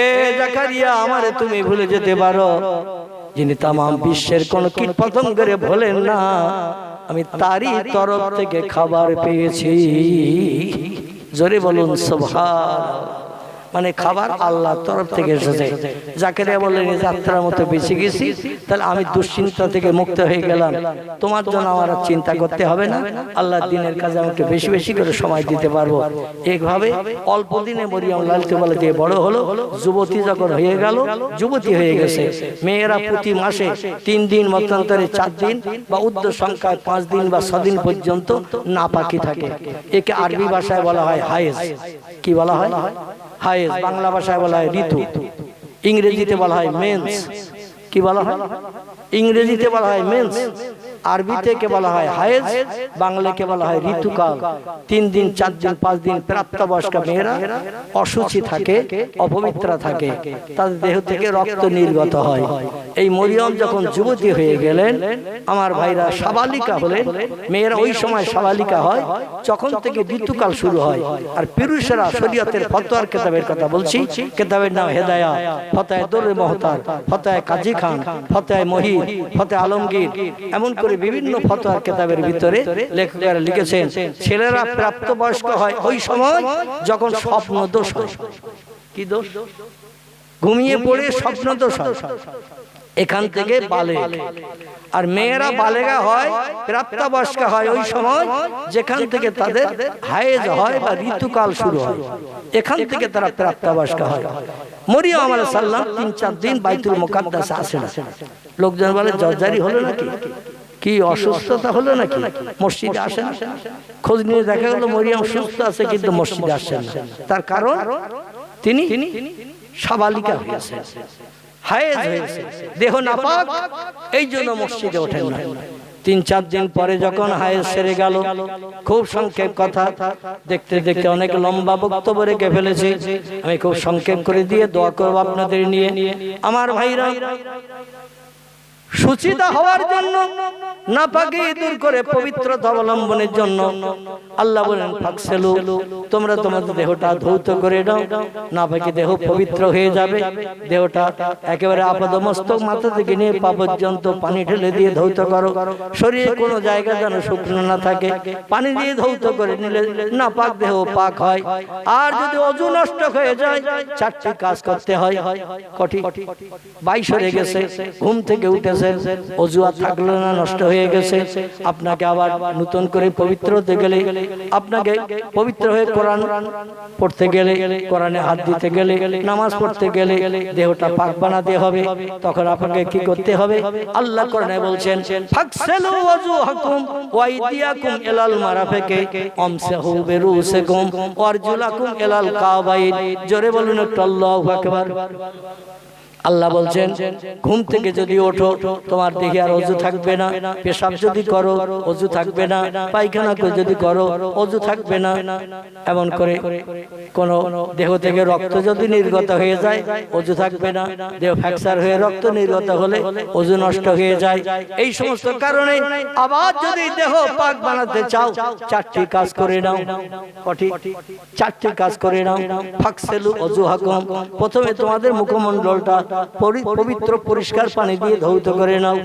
এ জাকারিয়া আমারে তুমি ভুলে যেতে পারো, যিনি তামাম বিশ্বের কোন কীট পতঙ্গের ভোলেন না, আমি তারই তরফ থেকে খাবার পেয়েছি। জোরে বলুন সুবহানাল্লাহ। মানে খাবার আল্লাহর তরফ থেকে এসেছে। জাকারিয়া বললেন যাত্রার মতো বেঁচে গেছি, তাহলে আমি দুশ্চিন্তা থেকে মুক্ত হয়ে গেলাম, তোমার জন্য আমার আর চিন্তা করতে হবে না, আল্লাহর দ্বীনের কাজে আমাকে বেশি বেশি করে সময় দিতে পারবো। এইভাবে অল্প দিনে মরিয়ম লালিত পালিত বড় হলো। যুবতী যখন হয়ে গেল, যুবতী হয়ে গেছে। মেয়েরা প্রতি মাসে 3 দিন মতান্তরে 4 দিন বা উর্ধ্ব সংখ্যায় 5 দিন বা 6 দিন পর্যন্ত নাপাকি থাকে। একে আরবি ভাষায় বলা হয় হায়েজ। কি বলা হয়? হায়েজ। বাংলা ভাষায় বলা হয় ঋতু, ইংরেজিতে বলা হয় মেন্স। কি বলা হয়? ইংরেজিতে বলা হয় মেন্স, আরবিতে কে বলা হয় হায়েজ, বাংলাকে বলা হয় ঋতুকাল। 3 দিন 4 দিন 5 দিন প্রাপ্তবয়স্কা মেয়েরা অসুচি থাকে, অপবিত্রা থাকে, তাদের দেহ থেকে রক্ত নির্গত হয়। এই মরিয়ম যখন যুবতী হয়ে গেলেন, আমার ভাইরা সাবালিকা হলেন। মেয়েরা ওই সময় সাবালিকা হয় যখন থেকে ঋতুকাল শুরু হয়। আর পুরুষেরা শরীয়তের ফতোয়ার কিতাবের কথা বলছি, কিতাবের নাম হেদায়া, ফতোয়া দুররে মুহতার, ফতোয়া কাজী খান, ফতোয়া মহিদ, ফতোয়া আলমগীর, এমন করে বিভিন্ন ফতোয়ার কিতাবের ভিতরে লেখকেরা লিখেছেন ছেলেরা প্রাপ্তবয়স্ক হয় ওই সময় যখন স্বপ্ন দোষ হয়। কি দোষ? ঘুমিয়ে পড়ে স্বপ্ন দোষ হয়, এখান থেকে বালেগ। আর মেয়েরা বালেগা হয়, প্রাপ্তবয়স্ক হয় ওই সময় যেখান থেকে তাদের হায়েজ হয় বা ঋতুকাল শুরু হয়, এখান থেকে তারা প্রাপ্তবয়স্ক হয়। মরিয়ম আলাইহিস সালাম 3-4 দিন বাইতুল মুকাদ্দাসে আসেন। লোকজন বলে জর্জারি হলো নাকি, কি অসুস্থতা হলো নাকি, মসজিদে আসেন। খোঁজ নিয়ে দেখা গেল মরিয়ম সুস্থ আছে কিন্তু মসজিদে আসেন না। তার কারণ তিনি সাবালিকা হয়েছেন, হায়েজ হয়েছে, দেহ নাপাক, এই জন্য মসজিদে ওঠেন না। 3-4 দিন পরে যখন হায়েজ সেরে গেল, খুব সংক্ষেপ কথা, দেখতে দেখতে অনেক লম্বা বক্তব্য রেখে ফেলেছি, আমি খুব সংক্ষেপ করে দিয়ে দোয়া করব আপনাদের নিয়ে। আমার ভাইরা, সুচিতা হওয়ার জন্য, নাপাকি দূর করে পবিত্রতা অবলম্বনের জন্য আল্লাহ বলেন ফাকসেলু, তোমরা তোমাদের দেহটা ধৌত করে নাও, নাপাকি দেহ পবিত্র হয়ে যাবে। দেহটা একেবারে আপাদমস্তক মাথা থেকে নিয়ে পা পর্যন্ত পানি ঢেলে দিয়ে ধৌত করো। শরীরে কোনো জায়গা যেন শুকনো না থাকে, পানি দিয়ে ধৌত করে নিলে নাপাক দেহ পাক হয়। আর যদি অজু নষ্ট হয়ে যায়, চারটি কাজ করতে হয়। কটি 22 হয়ে গেছে, ঘুম থেকে উঠেছেন, অজু আর থাকলো না, নষ্ট হয়ে গেছে, আপনাকে আবার নতুন করে পবিত্র হতে গেলে, আপনাকে পবিত্র হয়ে কোরআন পড়তে গেলে, কোরআনে হাত দিতে গেলে, নামাজ পড়তে গেলে দেহটা পাক বানাতে হবে। তখন আপনাকে কি করতে হবে? আল্লাহ কোরআনে বলছেন ফাকসেলু ওয়াজুহাকুম ওয়া আইদিয়াকুম ইলাল মারাফিকি আমসাহু বিরুসিকুম ওয়া আরজুলাকুম ইলাল কাবাইন। জোরে বলুন একটু আল্লাহু আকবার। আল্লাহ বলছেন ঘুম থেকে যদি ওঠো, তোমার দেখে আর অজু থাকবে না, পেশাব যদি করো অজু থাকবে না, পায়খানা করে যদি করো অজু থাকবে না, এমন করে কোন দেহ থেকে রক্ত যদি নির্গত হয়ে যায় অজু থাকবে না, দেহ ফ্র্যাকচার হয়ে রক্ত নির্গত হলে অজু নষ্ট হয়ে যায়। এই সমস্ত কারণে আবার যদি দেহ পাক বানাতে চাও, চারটি কাজ করে নাও। কটি? চারটি কাজ করে নাও। ফাকসেলু ওয়াজুহাকুম, প্রথমে তোমাদের মুখমণ্ডলটা পবিত্র পরিষ্কার পানি দিয়ে ধৌত করে নাও।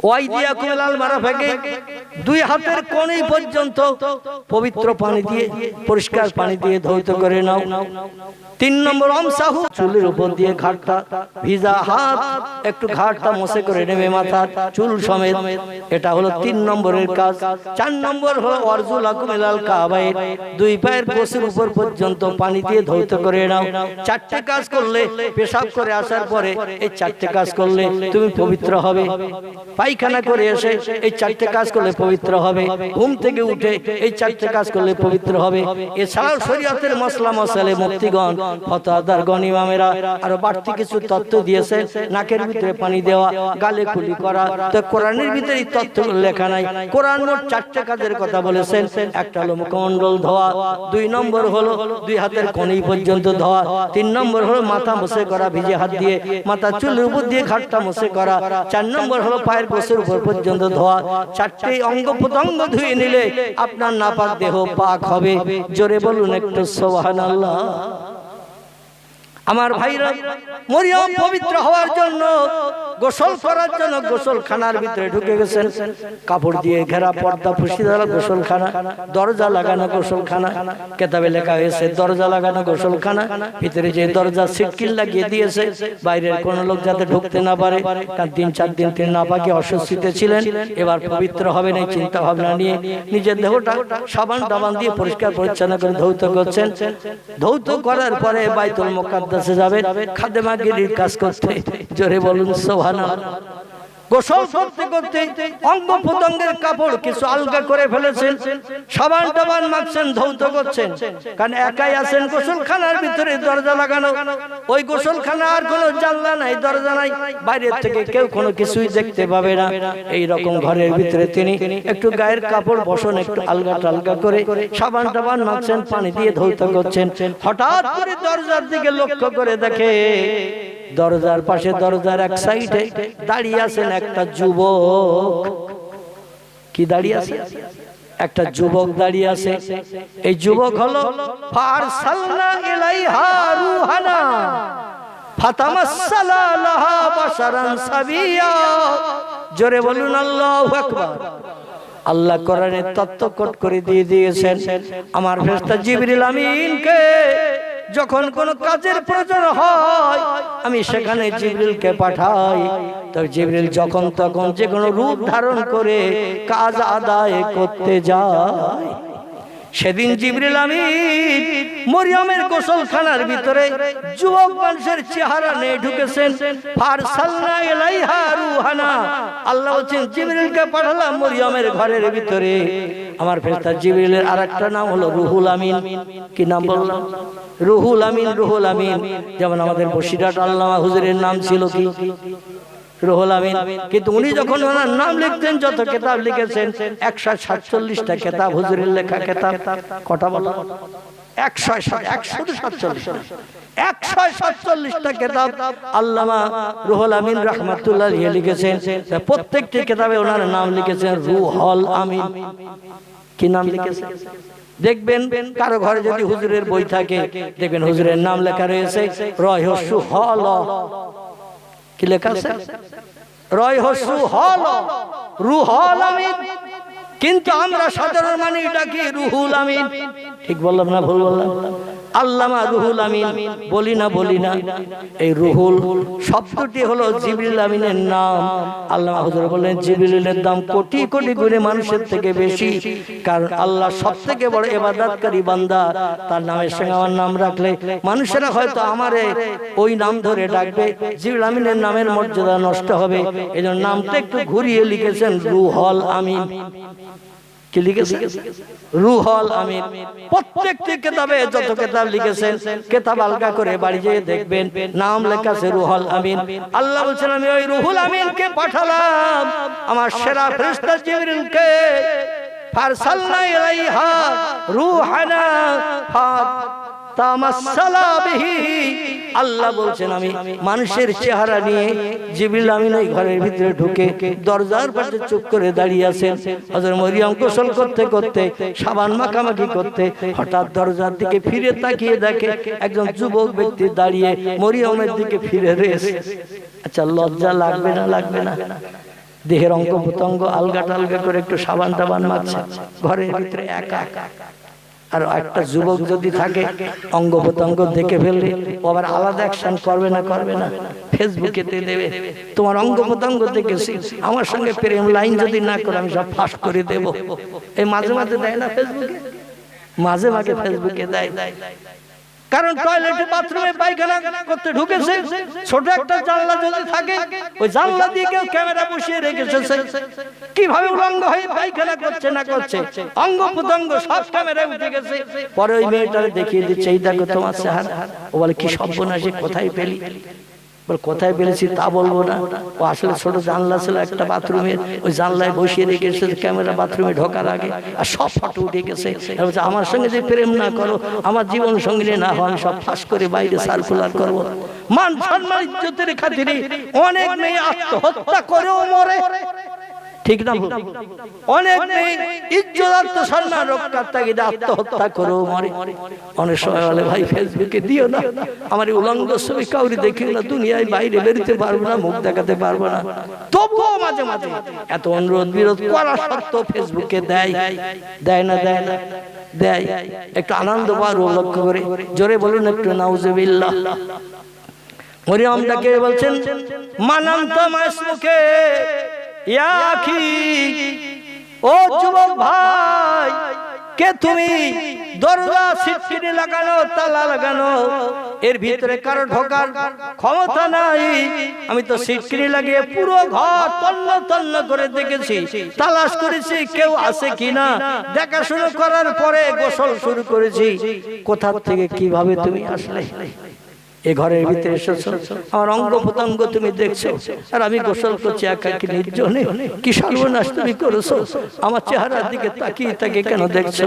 ওয়াইদিয়াকুম ইলাল মারাফিকি, দুই হাতের কোণে পর্যন্ত পবিত্র পানি দিয়ে পরিষ্কার পানি দিয়ে ধৌত করে নাও। 3 নম্বর আমসাহু, চুলের উপর দিয়ে ঘাটটা ভিজা হাত একটু ঘাটটা মুছে করে নেবে, মাথা চুল সমেত। এটা হলো 3 নম্বরের কাজ। 4 নম্বর হলো আরজুলাকুম ইলাল কাবাইন, দুই পায়ের কোষের উপর পর্যন্ত পানি দিয়ে ধৌত করে নাও। 4টে কাজ করলে, পেশাব করে আসার পরে এই 4টে কাজ করলে তুমি পবিত্র হবে। পায়খানা করে এসে এই 4টে কাজ করলে পবিত্র হবে। ঘুম থেকে উঠে এই 4টে কাজ করলে পবিত্র হবে। এছাড়াও শরীয়তের মশলা মশালে মুফতিগণ, ফতোয়াদারগণ, ইমামেরা আরো বাড়তি কিছু তথ্য দিয়েছে। নাকের ভিতরে পানি দেওয়া, গালে কুলি করা, তো কোরআনের ভিতরে এই তথ্যগুলো লেখা নাই। কোরআন মোট 4টে কাজের কথা বলেছেন। একটা হলো মুখমণ্ডল ধোয়া, 2 নম্বর হলো দুই হাতের কোণে পর্যন্ত ধোয়া, 3 নম্বর হলো মাথা মুছে করা ভিজে হাত দিয়ে, মাথা চুলের উপর দিয়ে ঘাটটা মুছে করা, 4 নম্বর হলো পায়ের কোষের উপর পর্যন্ত ধোয়া। 4টে অঙ্গ প্রত্যঙ্গ ধুয়ে নিলে আপনার নাপাক দেহ পাক হবে। জোরে বলুন একটু সুবহানাল্লাহ। আমার ভাইরা, মরিয়ম পবিত্র হওয়ার জন্য, গোসল করার জন্য গোসলখানার ভিতরে ঢুকে গেছেন। কাপড় দিয়ে ঘেরা, পর্দা পুষি দেওয়া গোসলখানা, দরজা লাগানো গোসলখানা। কেতাবে লেখা হয়েছে দরজা লাগানো গোসলখানা, ভিতরে যে দরজা সিটকিল লাগিয়ে দিয়েছে, বাইরের কোন লোক যাতে ঢুকতে না পারে। কারণ 3-4 দিন তিনি নাপাকি অস্বস্তিতে ছিলেন, এবার পবিত্র হবেন এই চিন্তা ভাবনা নিয়ে নিজের দেহটা সাবান টাবান দিয়ে পরিষ্কার পরিচ্ছন্ন করে ধৌত করছেন। ধৌত করার পরে বাইতুল মুকাদ্দাসে যাবেন খাদেমাগিরির কাজ করতে। জোরে বলুন সুবহানাল্লাহ। গোসল করতে করতে অঙ্গ প্রত্যঙ্গের কাপড় কিছু আলগা করে ফেলেছেন, সাবান টাবান মাখছেন, ধৌত করছেন। কারণ একাই আছেন গোসলখানার ভিতরে, দরজা লাগানো। ওই গোসলখানা আর কোনো জানলা নাই, দরজা নাই, বাইরের থেকে কেউ কোনো কিছুই দেখতে পাবে না। এই রকম ঘরের ভিতরে তিনি একটু গায়ের কাপড় বসন একটু আলগা টালগা করে সাবান টাবান মাখছেন, পানি দিয়ে ধৌত করছেন। হঠাৎ করে দরজার দিকে লক্ষ্য করে দেখে দরজার পাশে, দরজার এক সাইডে দাঁড়িয়ে আছেন একটা যুবক। কি দাঁড়িয়ে আছে? একটা যুবক দাঁড়িয়ে আছে। এই যুবক হলো ফারসালনা ইলাইহা রুহানা ফাতামাসসালা লাহা বাশারান সাবিয়া। জোরে বলুন আল্লাহু আকবার। আল্লাহ কোরআনে তত্ত্ব কোট করে দিয়ে দিয়েছেন, আমার ফেরেশতা জিবরিল আমিনকে যখন কোন কাজের প্রয়োজন হয় আমি সেখানে জিবরিলকে পাঠাই। তো জিবরিল যখন তখন যে কোনো রূপ ধারণ করে কাজ আদায় করতে যায়। সেদিন জিবরিল আমিন মরিয়মের গোসলখানার ভিতরে যুবক মানুষের চেহারা নিয়ে ঢুকেছেন। ফারসালনা ইলাইহা রুহানা, আল্লাহ বলেন জিবরিলকে পাঠালাম মরিয়মের ঘরের ভিতরে। আমার ফেরেশতা জিবরিলের আরেকটা নাম হলো রুহুল আমিন। কি নাম বললাম? রুহুল আমিন। রুহুল আমিন যেমন আমাদের বসিরহাট আল্লামা হুজুরের নাম ছিল কি রুহুল আমিন, কিন্তু উনি যখন ওনার নাম লিখতেন, যত কিতাব লিখেছেন 147টা কিতাব হুজুরের লেখা কিতাব। কটা বলো? 147টা কিতাব আল্লামা রুহুল আমিন রাহমাতুল্লাহ আলাইহি লিখেছেন। প্রত্যেকটি কিতাবে ওনার নাম লিখেছেন রুহুল আমিন। কি নাম লিখেছেন দেখবেন, কারো ঘরে যদি হুজুরের বই থাকে দেখবেন হুজুরের নাম লেখা রয়েছে রহস্য হল। কি লেখা আছে? রহস্য হল রুহুল আমিন। কিন্তু আমরা সাধারণ মানে এটা কি রুহুল আমিন। ঠিক বললাম না ভুল বললাম? আল্লামা রুহুল আমিন বলি না। এই রুহুল শব্দটি হলো জিবরিল আমিনের নাম। আল্লামা হুজুর বললেন জিবরিলের দাম কোটি কোটি গুণে মানুষের থেকে বেশি, কারণ আল্লাহ সবথেকে বড় ইবাদতকারী বান্দা। তার নামের সঙ্গে আমার নাম রাখলে মানুষেরা হয়তো আমারে ওই নাম ধরে ডাকবে, জিবরিল আমিনের নামের মর্যাদা নষ্ট হবে। এজন্য নামটা একটু ঘুরিয়ে লিখেছেন রুহুল আমিন। কি লিখেছেন? রুহুল আমিন। প্রত্যেকটি কিতাবে যত কিতাব লিখেছেন কিতাব আলগা করে বাড়ি যেয়ে দেখবেন নাম লেখা আছে রুহুল আমিন। আল্লাহ বলছেন আমি ওই রুহুল আমিনকে পাঠালাম, আমার সেরা ফেরেশতা জিবরিলকে। ফারসালনা ইলাইহা রূহানা ফাতামাসসালা বিহি। আল্লাহ বলছেন আমি মানুষের চেহারা নিয়ে জিবরিল আমিন ওই ঘরের ভিতরে ঢুকে দরজার পাশে চুপ করে দাঁড়িয়ে আছেন। হযরত মরিয়ম গোসল করতে করতে সাবান মাখামাখি করতে হঠাৎ দরজার দিকে ফিরে তাকিয়ে দেখে একজন যুবক ব্যক্তি দাঁড়িয়ে মরিয়মের দিকে ফিরে রয়েছে। আচ্ছা লজ্জা লাগবে না? দেহের অঙ্গ প্রত্যঙ্গ আলগা টালগা করে একটু সাবান টাবান মাখছে, ঘরের ভিতরে একা। আর একটা যুবক যদি থাকে অঙ্গ প্রত্যঙ্গ দেখে ফেললে আবার আলাদা অ্যাকশন করবে না? ফেসবুকে দেবে তোমার অঙ্গ প্রত্যঙ্গ দেখেছি, আমার সঙ্গে প্রেম লাইন যদি না করে আমি সব ফাঁস করে দেব। এই মাঝে মাঝে দেয় না ফেসবুকে, মাঝে ফেসবুকে দেয়। কারণ টয়লেটে বাথরুমে পায়খানা করতে ঢুকেছে, ছোট একটা জানলা যদি থাকে ওই জানলা দিয়ে কেউ ক্যামেরা বসিয়ে রেখেছে, কিভাবে উলঙ্গ হয়ে পায়খানা করছে না করছে অঙ্গ প্রত্যঙ্গ সব ক্যামেরায় উঠে গেছে। পরে ওই মেয়েটারে দেখিয়ে দিচ্ছে এই দেখো তোমার চেহারা। ও বলে কি সর্বনাশ, কোথায় পেলি? কোথায় পেরেছি তা বলবো না। ও আসলে ছোট জানলা ছিল একটা বাথরুমের, ওই জানলায় বসিয়ে রেখেছে ক্যামেরা বাথরুমে ঢোকার আগে, আর সব ফটো উঠে গেছে। আমার সঙ্গে যে প্রেম না করো, আমার জীবন সঙ্গী না হয়, সব ফাঁস করে বাইরে সার্কুলার করবো। মান সম্মান ইজ্জতের খাতিরে অনেক মেয়ে আত্মহত্যা করেও মরে। ঠিক না? অনেক মেয়ে ইজ্জত আত্মসম্মান রক্ষার তাগিদে আত্মহত্যা করেও মরে। অনেক সময় বলে ভাই ফেসবুকে দিও না, আমার উলঙ্গ ছবি কাউরি দেখি না, দুনিয়ায় বাইরে বেরোতে পারবো না, মুখ দেখাতে পারবো না। তবুও মাঝে মাঝে এত অনুরোধ বিরোধ করা সত্ত্বেও ফেসবুকে দেয় না? দেয়। একটু আনন্দ পাওয়ার লক্ষ্য করে জোরে বলুন একটু নাউজুবিল্লাহ। মরিয়ম ডাকে বলছেন মানান্তা মাসমুকে ইয়া আখি, ও যুবক ভাই কে তুমি? দরজা সিটকিনি লাগানো, তালা লাগানো, এর ভিতরে কারো ঢোকার ক্ষমতা নাই। আমি তো সিটকিনি লাগিয়ে পুরো ঘর তন্ন করে দেখেছি, তালাশ করেছি কেউ আছে কিনা। দেখাশোনা করার পরে গোসল শুরু করেছি। কোথা থেকে কিভাবে তুমি আসলে এ ঘরের ভিতরে এসেছো? আমার অঙ্গ প্রত্যঙ্গ তুমি দেখছো, আর আমি গোসল করছি একাকী নির্জনে। কি সর্বনাশ তুমি করেছো? আমার চেহারার দিকে তাকিয়ে কেন দেখছো?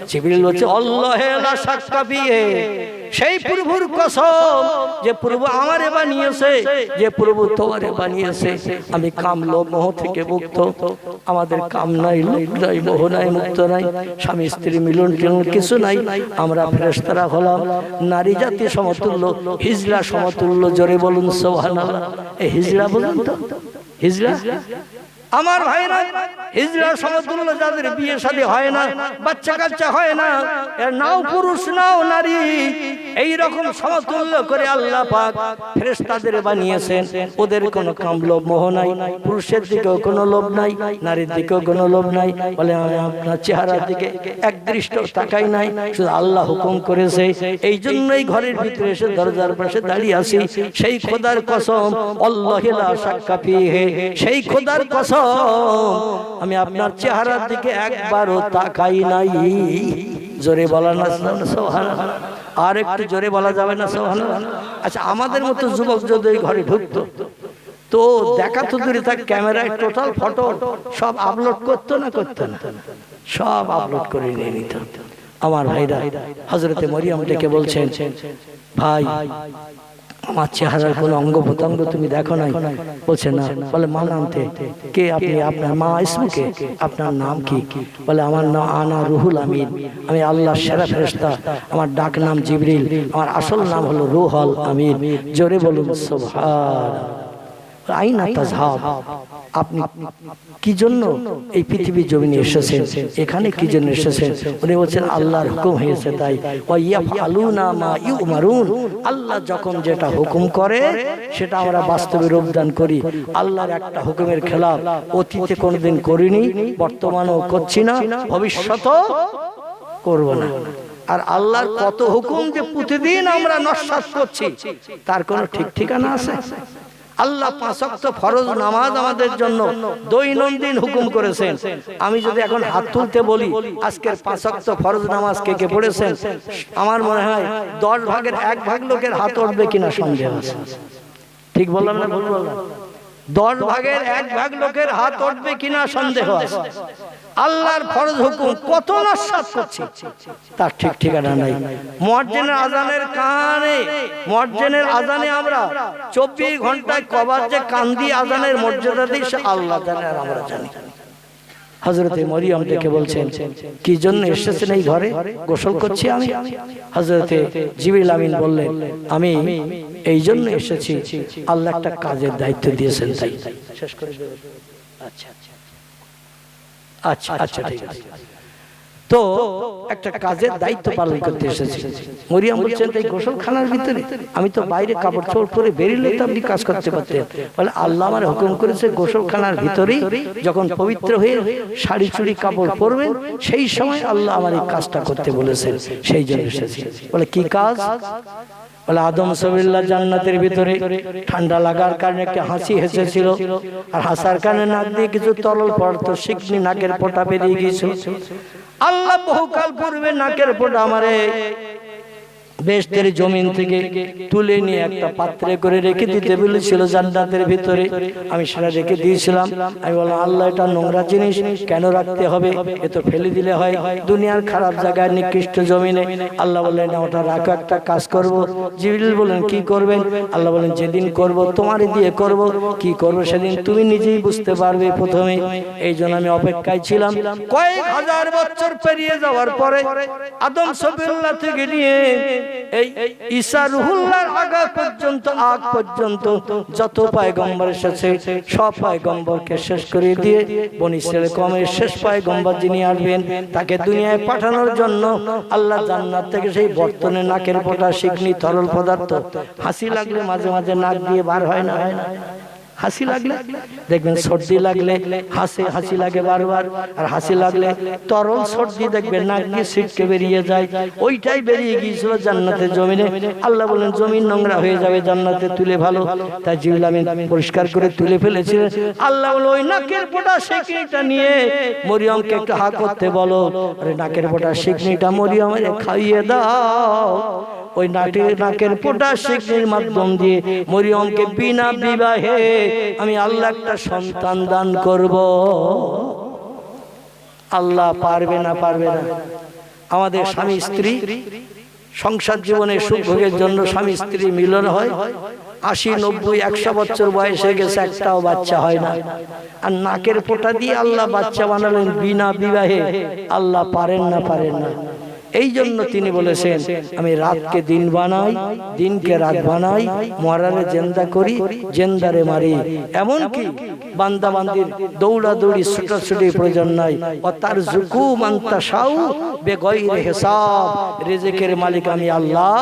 জিবরিল বলছে আল্লাহে লা শাক্কা ফিহি, সেই প্রভুর কসম যে প্রভু আমারে বানিয়েছে, যে প্রভু তোমারে বানিয়েছে। আমি কাম লোভ মোহ থেকে মুক্ত, আমাদের কাম নাই, লোভ নাই, মোহ নাই, মুক্ত নাই, স্বামী স্ত্রী মিলন কিছু নাই। আমরা ফেরেশতারা হলাম নারী জাতি সমতুল্য, হিজড়া সমতুল্য। জোরে বলুন সুবহানাল্লাহ। এই হিজড়া বলুন তো, হিজড়া আমার ভাইরা, হিজড়া সমতুল্য যাদের বিয়ে শাদী হয় না, বাচ্চা কাচ্চা হয় না, এর নাও পুরুষ নাও নারী, এই রকম সমতুল্য করে আল্লাহ পাক ফেরেশতাদের বানিয়েছেন। ওদের কোনো কাম লোভ মোহ নাই, পুরুষের দিকেও কোনো লোভ নাই, নারীর দিকেও কোনো লোভ নাই। বলে আমি আপনার চেহারার দিকে এক দৃষ্ট তাকাই নাই, শুধু আল্লাহ হুকুম করেছে। এই জন্যই ঘরের ভিতরে এসে দরজার পাশে দাঁড়িয়ে আছি। সেই খোদার কসম, আল্লাহি লা শাক্কা ফিহি, সেই খোদার কসম আমি আপনার চেহারার দিকে একবারও তাকাই নাই। জোরে বলা না সুবহানাল্লাহ? আর একটু জোরে বলা যাবে না সুবহানাল্লাহ? আচ্ছা আমাদের মতো যুবক যদি এই ঘরে ঢুকতো তো দেখা তো দূরে থাক, ক্যামেরায় টোটাল ফটো সব আপলোড করতো না? সব আপলোড করে নিয়ে নিত। আমার ভাইরা হযরতে মরিয়ম ডেকে বলছেন, ভাই আমার চেহারার কোনো অঙ্গ প্রত্যঙ্গ তুমি দেখো নাই? বলছে না। বলে মা নামতে কে আপনি? আপনার মা ইসমুকে, আপনার নাম কি? বলে আমার নাম আনা রুহুল আমিন, আমি আল্লাহর সেরা ফেরেশতা, আমার ডাক নাম জিবরিল, আমার আসল নাম হলো রুহুল আমিন। জোরে বলুন সুবহানাল্লাহ। আইনা তাযহাব, আপনি কি জন্য এই পৃথিবীর জমিনে এসেছেন? এখানে কি জন্য এসেছেন? উনি বলছেন আল্লাহর হুকুম হয়েছে তাই। ওয়া ইয়াফআলুনা মা ইউমারুন, আল্লাহ যখন যেটা হুকুম করে সেটা আমরা বাস্তবে রূপদান করি। আল্লাহর একটা হুকুমের খেলাফ অতীতে কোনোদিন করিনি, বর্তমানেও করছি না, ভবিষ্যতেও করব না। আর আল্লাহর কত হুকুম যে প্রতিদিন আমরা নস্যাৎ করছি তার কোনো ঠিক ঠিকানা আছে? আল্লাহ 5 ওয়াক্ত ফরজ নামাজ আমাদের জন্য দৈনন্দিন হুকুম করেছেন। আমি যদি এখন হাত তুলতে বলি আজকের 5 ওয়াক্ত ফরজ নামাজ কে কে পড়েছেন, আমার মনে হয় 10 ভাগের 1 ভাগ লোকের হাত উঠবে কিনা সন্দেহ আছে। ঠিক বললাম না ভুল বললাম? 10 ভাগের 1 ভাগ লোকের হাত উঠবে কিনা সন্দেহ আছে। আল্লাহর ফরজ হুকুম কত নস্যাৎ করছি তার ঠিক ঠিকানা নাই। মুয়াজ্জিনের আযানের কানে, মুয়াজ্জিনের আযানে আমরা 24 ঘন্টায় কবার যে কান দিয়ে আযানের মর্যাদা দিই সে আল্লাহ জানে আর আমরা জানি। হযরতে মরিয়ম ডেকে বলছেন, কি জন্য এসেছেন এই ঘরে? গোসল করছি আমি। হযরতে জিবরিল আমিন বললেন, আমি এই জন্য এসেছি, আল্লাহ একটা কাজের দায়িত্ব দিয়েছেন তাই। শেষ করে দেব। আচ্ছা আচ্ছা আচ্ছা ঠিক আছে। তো একটা কাজের দায়িত্ব পালন করতে এসেছি। মরিয়ম বলছেন এই গোসলখানার ভিতরে? আমি তো বাইরে কাপড় চোপড় পরে বেরিয়ে তো আপনি কাজ করতে পারতেন। বলে আল্লাহ আমার হুকুম করেছে গোসলখানার ভিতরেই যখন পবিত্র হয়ে শাড়ি চুড়ি কাপড় পরবেন সেই সময় আল্লাহ আমার এই কাজটা করতে বলেছেন, সেই জন্য এসেছি। বলে কি কাজ? বলে আদম সবিল্লাহ জান্নাতের ভিতরে ঠান্ডা লাগার কারণে একটা হাসি হেসেছিল, আর হাসার কারণে নাক দিয়ে কিছু তরল পদার্থ শিকনি নাকের ফোঁটা বেরিয়ে গিয়েছিল। আল্লাহ বহুকাল পূর্বে নাকের ফোঁটা আমারে বেহেশতের জমিন থেকে তুলে নিয়ে একটা পাত্রে করে রেখে দিতে বলেছিল জান্নাতের ভিতরে। আমি সেটা রেখে দিয়েছিলাম। আমি বললাম আল্লাহ এটা নোংরা জিনিস কেন রাখতে হবে? এ তো ফেলে দিলে হয় দুনিয়ার খারাপ জায়গায় নিকৃষ্ট জমিনে। আল্লাহ বললেন না, ওটা রাখো, একটা কাজ করব। জিবরিল বলেন কি করবেন? আল্লাহ বলেন যেদিন করব তোমারই দিয়ে করব, কি করব সেদিন তুমি নিজেই বুঝতে পারবে প্রথমে। এই জন্য আমি অপেক্ষায় ছিলাম। কয়েক হাজার বছর পেরিয়ে যাওয়ার পরে আদম সবিল্লাহ থেকে নিয়ে এই ঈসা রুহুল্লাহর আগা পর্যন্ত আগ পর্যন্ত যত পয়গম্বর এসেছে সব পয়গম্বরকে শেষ করে দিয়ে বনি ইসরাইল কওমের শেষ পয়গম্বর যিনি আসবেন তাকে দুনিয়ায় পাঠানোর জন্য আল্লাহ জান্নাত থেকে সেই বর্তনে নাকের ফোঁটা শিকনি তরল পদার্থ হাসি লাগলে মাঝে মাঝে নাক দিয়ে বার হয় না? হয় না? হাসি লাগলে দেখবেন, সর্দি লাগলে হাসে, হাসি লাগে বারবার, আর হাসি লাগলে তরল সর্দি দেখবেন নাক দিয়ে ছিটকে বেরিয়ে যায়। ওইটাই বেরিয়ে গিয়েছিল জান্নাতের জমিনে। আল্লাহ বলেন জমিন নোংরা হয়ে যাবে, জান্নাতে তুলে ভালো। তাই জিবরিল আমিন পরিষ্কার করে তুলে ফেলেছিলেন। আল্লাহ বলে ওই নাকের ফোঁটা শিকনিটা নিয়ে মরিয়মকে একটু হা করতে বলো। আরে নাকের ফোঁটা শিকনিটা মরিয়মের খাইয়ে দাও। ওই নাকের ফোঁটা শিকনির মাধ্যম দিয়ে মরিয়মকে বিনা বিবাহে আমি আল্লাহ একটা সন্তান দান করব। আল্লাহ পারবে না? পারবে না? আমাদের স্বামী স্ত্রী সংসার জীবনে সুখ ভোগের জন্য স্বামী স্ত্রী মিলন হয়, 80, 90, 100 বছর বয়সে গেছে একটাও বাচ্চা হয় না। আর নাকের ফোঁটা দিয়ে আল্লাহ বাচ্চা বানালেন বিনা বিবাহে। আল্লাহ পারেন না? পারেন না? এই জন্য তিনি বলেছেন আমি রাতকে দিন বানাই, দিনকে রাত বানাই, মরারে জিন্দা করি, জিন্দারে মারি। এমনকি বান্দা বান্দির দৌড়াদৌড়ি ছুটাছুটি প্রয়োজন নাই। ও তার জুকু মান্তা সাউ বেগয়রে হিসাব, রিজিকের মালিক আমি আল্লাহ।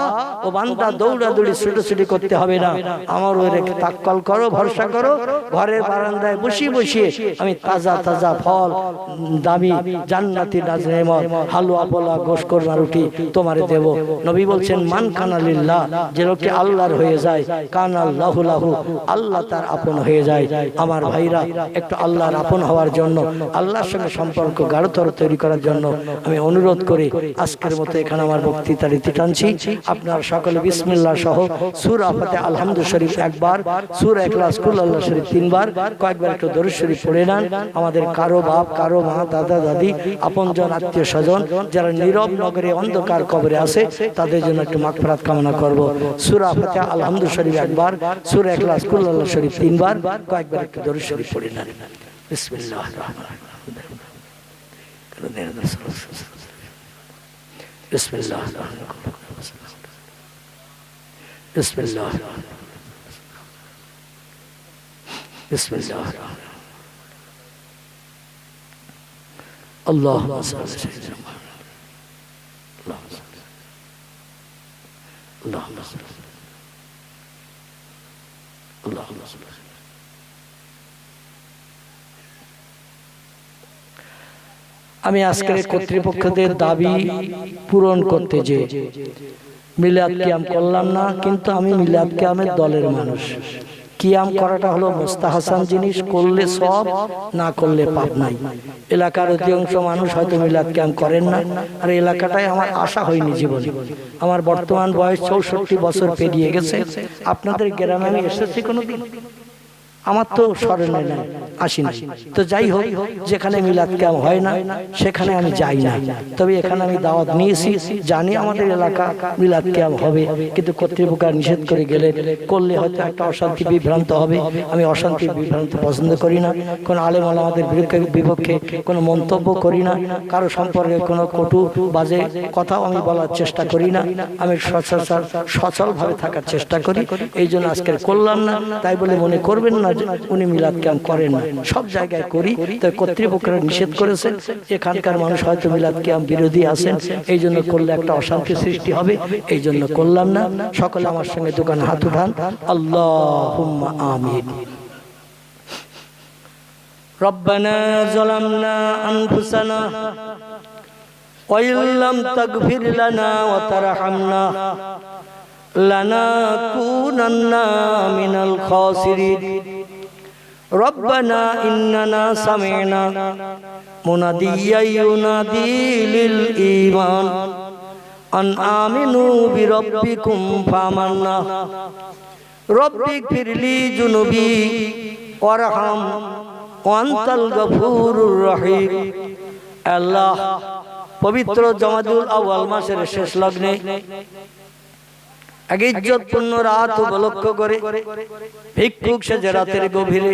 ও বান্দা দৌড়াদৌড়ি ছুটাছুটি করতে হবে না, আমার ওরে তাক্কাল করো, ভরসা করো। ঘরের বারান্দায় বসিয়ে বসিয়ে আমি তাজা তাজা ফল, দামি জান্নাতি নাজনেমত, হালুয়া পোলা, গোশত রুটি তোমারে দেব। নবী বলছেন মান কানা লিল্লাহ, যে লোকটি আল্লাহর হয়ে যায়, কানা আল্লাহু লাহু, আল্লাহ তার আপন হয়ে যায়। আমার ভাই ভাইরা একটু আল্লাহর আপন হওয়ার জন্য, আল্লাহর সঙ্গে সম্পর্ক গাঢ়তর তৈরি করার জন্য আমি অনুরোধ করে আজকের মতো এখানে আমার বক্তৃতা রীতি টানছি। আপনারা সকলে বিসমিল্লাহ সহ সূরা ফাতিহা আলহামদু শরীফ একবার, সূরা ইখলাস কুল আল্লাহ শরীফ তিনবার, কয়েকবার একটু দরুদ শরীফ পড়ে নেন। আমাদের কারো বাপ, কারো মা, দাদা দাদি, আপনজন, আত্মীয় স্বজন যারা নীরব নগরে অন্ধকার কবরে আছে তাদের জন্য একটু মাগফিরাত কামনা করব। সূরা ফাতিহা আলহামদু শরীফ একবার, সূরা ইখলাস কুল আল্লাহ শরীফ তিনবার, কয়েকবার একটু দরুদ শরীফ পড়ে নেন। বিসমিল্লাহির রহমানির রহিম। বিসমিল্লাহির রহমানির রহিম। বিসমিল্লাহির রহমানির রহিম। বিসমিল্লাহির রহমানির রহিম। اللهم صل على سيدنا محمد. اللهم صل. اللهم صل. আমি আজকের কর্তৃপক্ষদের দাবি পূরণ করতে যে মিলাদ কিয়াম করলাম না, কিন্তু আমি মিলাদ কিয়ামের দলের মানুষ। কিয়াম করাটা হলো মুস্তাহাসান জিনিস, করলে সব, না করলে পাপ নাই। এলাকার অধিকাংশ মানুষ হয়তো মিলাদ কিয়াম করেন না, আর এলাকাটায় আমার আশা হয়নি জীবনে। আমার বর্তমান বয়স 64 বছর পেরিয়ে গেছে। আপনাদের গ্রামে আমি এসেছি কোনোদিন? আমার তো স্মরণে নাই, আসিনি। তো যাই হোক, যেখানে মিলাদ কিয়াম হয় না সেখানে আমি যাই না। তবে এখানে আমি দাওয়াত নিয়েছি, জানি আমাদের এলাকা মিলাদ কিয়াম হবে, কিন্তু কর্তৃপক্ষ নিষেধ করে গেলে করলে হয়তো একটা অশান্তি বিভ্রান্ত হবে। আমি অশান্তি বিভ্রান্ত পছন্দ করি না। কোনো আলেম ওলামাদের বিপক্ষে কোনো মন্তব্য করি না, কারো সম্পর্কে কোনো কটু বাজে কথাও আমি বলার চেষ্টা করি না। আমি সচলভাবে থাকার চেষ্টা করি। এই জন্য আজকে করলাম না, তাই বলে মনে করবেন না উনি মিলাদ কিয়াম করেন না। সব জায়গায় করি, তাই কর্তৃপক্ষরা নিষেধ করেছেন। এখানকার মানুষ হয়তো মিলাদ কিয়াম বিরোধী আছেন, এই জন্য করলে একটা অশান্তি সৃষ্টি হবে, এই জন্য করলাম না। সকলে আমার সঙ্গে দোকান হাত উঠান, আল্লাহুম্মা আমিন। রব্বানা যালামনা আনফুসানা ওয়া ইল্লাম তাগফির লানা ওয়া তারহামনা লানাকুনান্না মিনাল খাসিরিন। রব্বানা ইন্নানা সামি'না মুনাদিয়্যান ইউনাদি লিল ঈমান আন আমিনু বিরাব্বিকুম ফামান্না। রব্বিগফিরলি যুনুবি ওয়ারহাম ওয়া আনতাল গফুরুর রহিম। আল্লাহ, পবিত্র জমাদুল আউয়াল মাসের শেষ লগ্নে এক ইজ্জতপূর্ণ রাত উপলক্ষ করে ভিক্ষুক সেজে রাতের গভীরে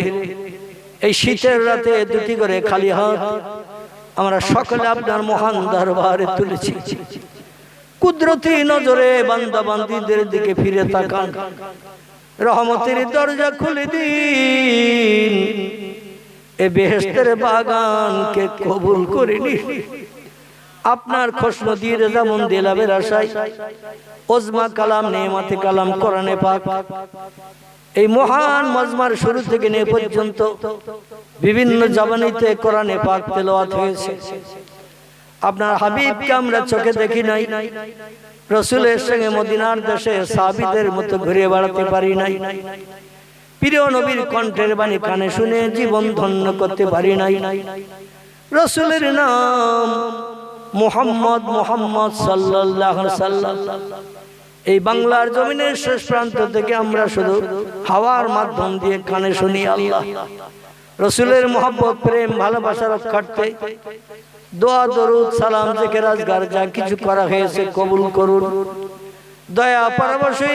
এই শীতের রাতে দুটি করে খালি হাত আমরা সকলে আপনার মহান দরবারে তুলেছি। কুদরতি নজরে বান্দা বান্দীদের দিকে ফিরে তাকান, রহমতের দরজা খুলে দিন, এ বেহেশতের বাগানকে কবুল করে নিন। আপনার খুশনদী রেজামন দিলাবের আশায় ওজমা কালাম, নেমাতে কালাম, কোরআনে পাক এই মহান মজমার শুরু থেকে নিয়ে পর্যন্ত বিভিন্ন জবানিতে কোরআনে পাক তেলাওয়াত হয়েছে। আপনার হাবিবকে আমরা চোখে দেখি নাই, রাসূলের সঙ্গে মদিনার দেশে সাহাবীদের মতো ঘুরে বেড়াতে পারি নাই, প্রিয় নবীর কণ্ঠের বাণী কানে শুনে জীবন ধন্য করতে পারি নাই। রাসূলের নাম মুহাম্মদ, মুহাম্মদ সাল্লাল্লাহু আলাইহি সাল্লাম এই বাংলার জমিনের শেষ প্রান্ত থেকে আমরা শুধু হাওয়ার মাধ্যম দিয়ে কানে শুনি। আল্লাহ, রাসূলের মহব্বত, প্রেম, ভালোবাসা রক্ষার্থে দোয়া, দরুদ, সালাম, জিকির, আজকার যা কিছু করা হয়েছে কবুল করুন। দয়া পরবশে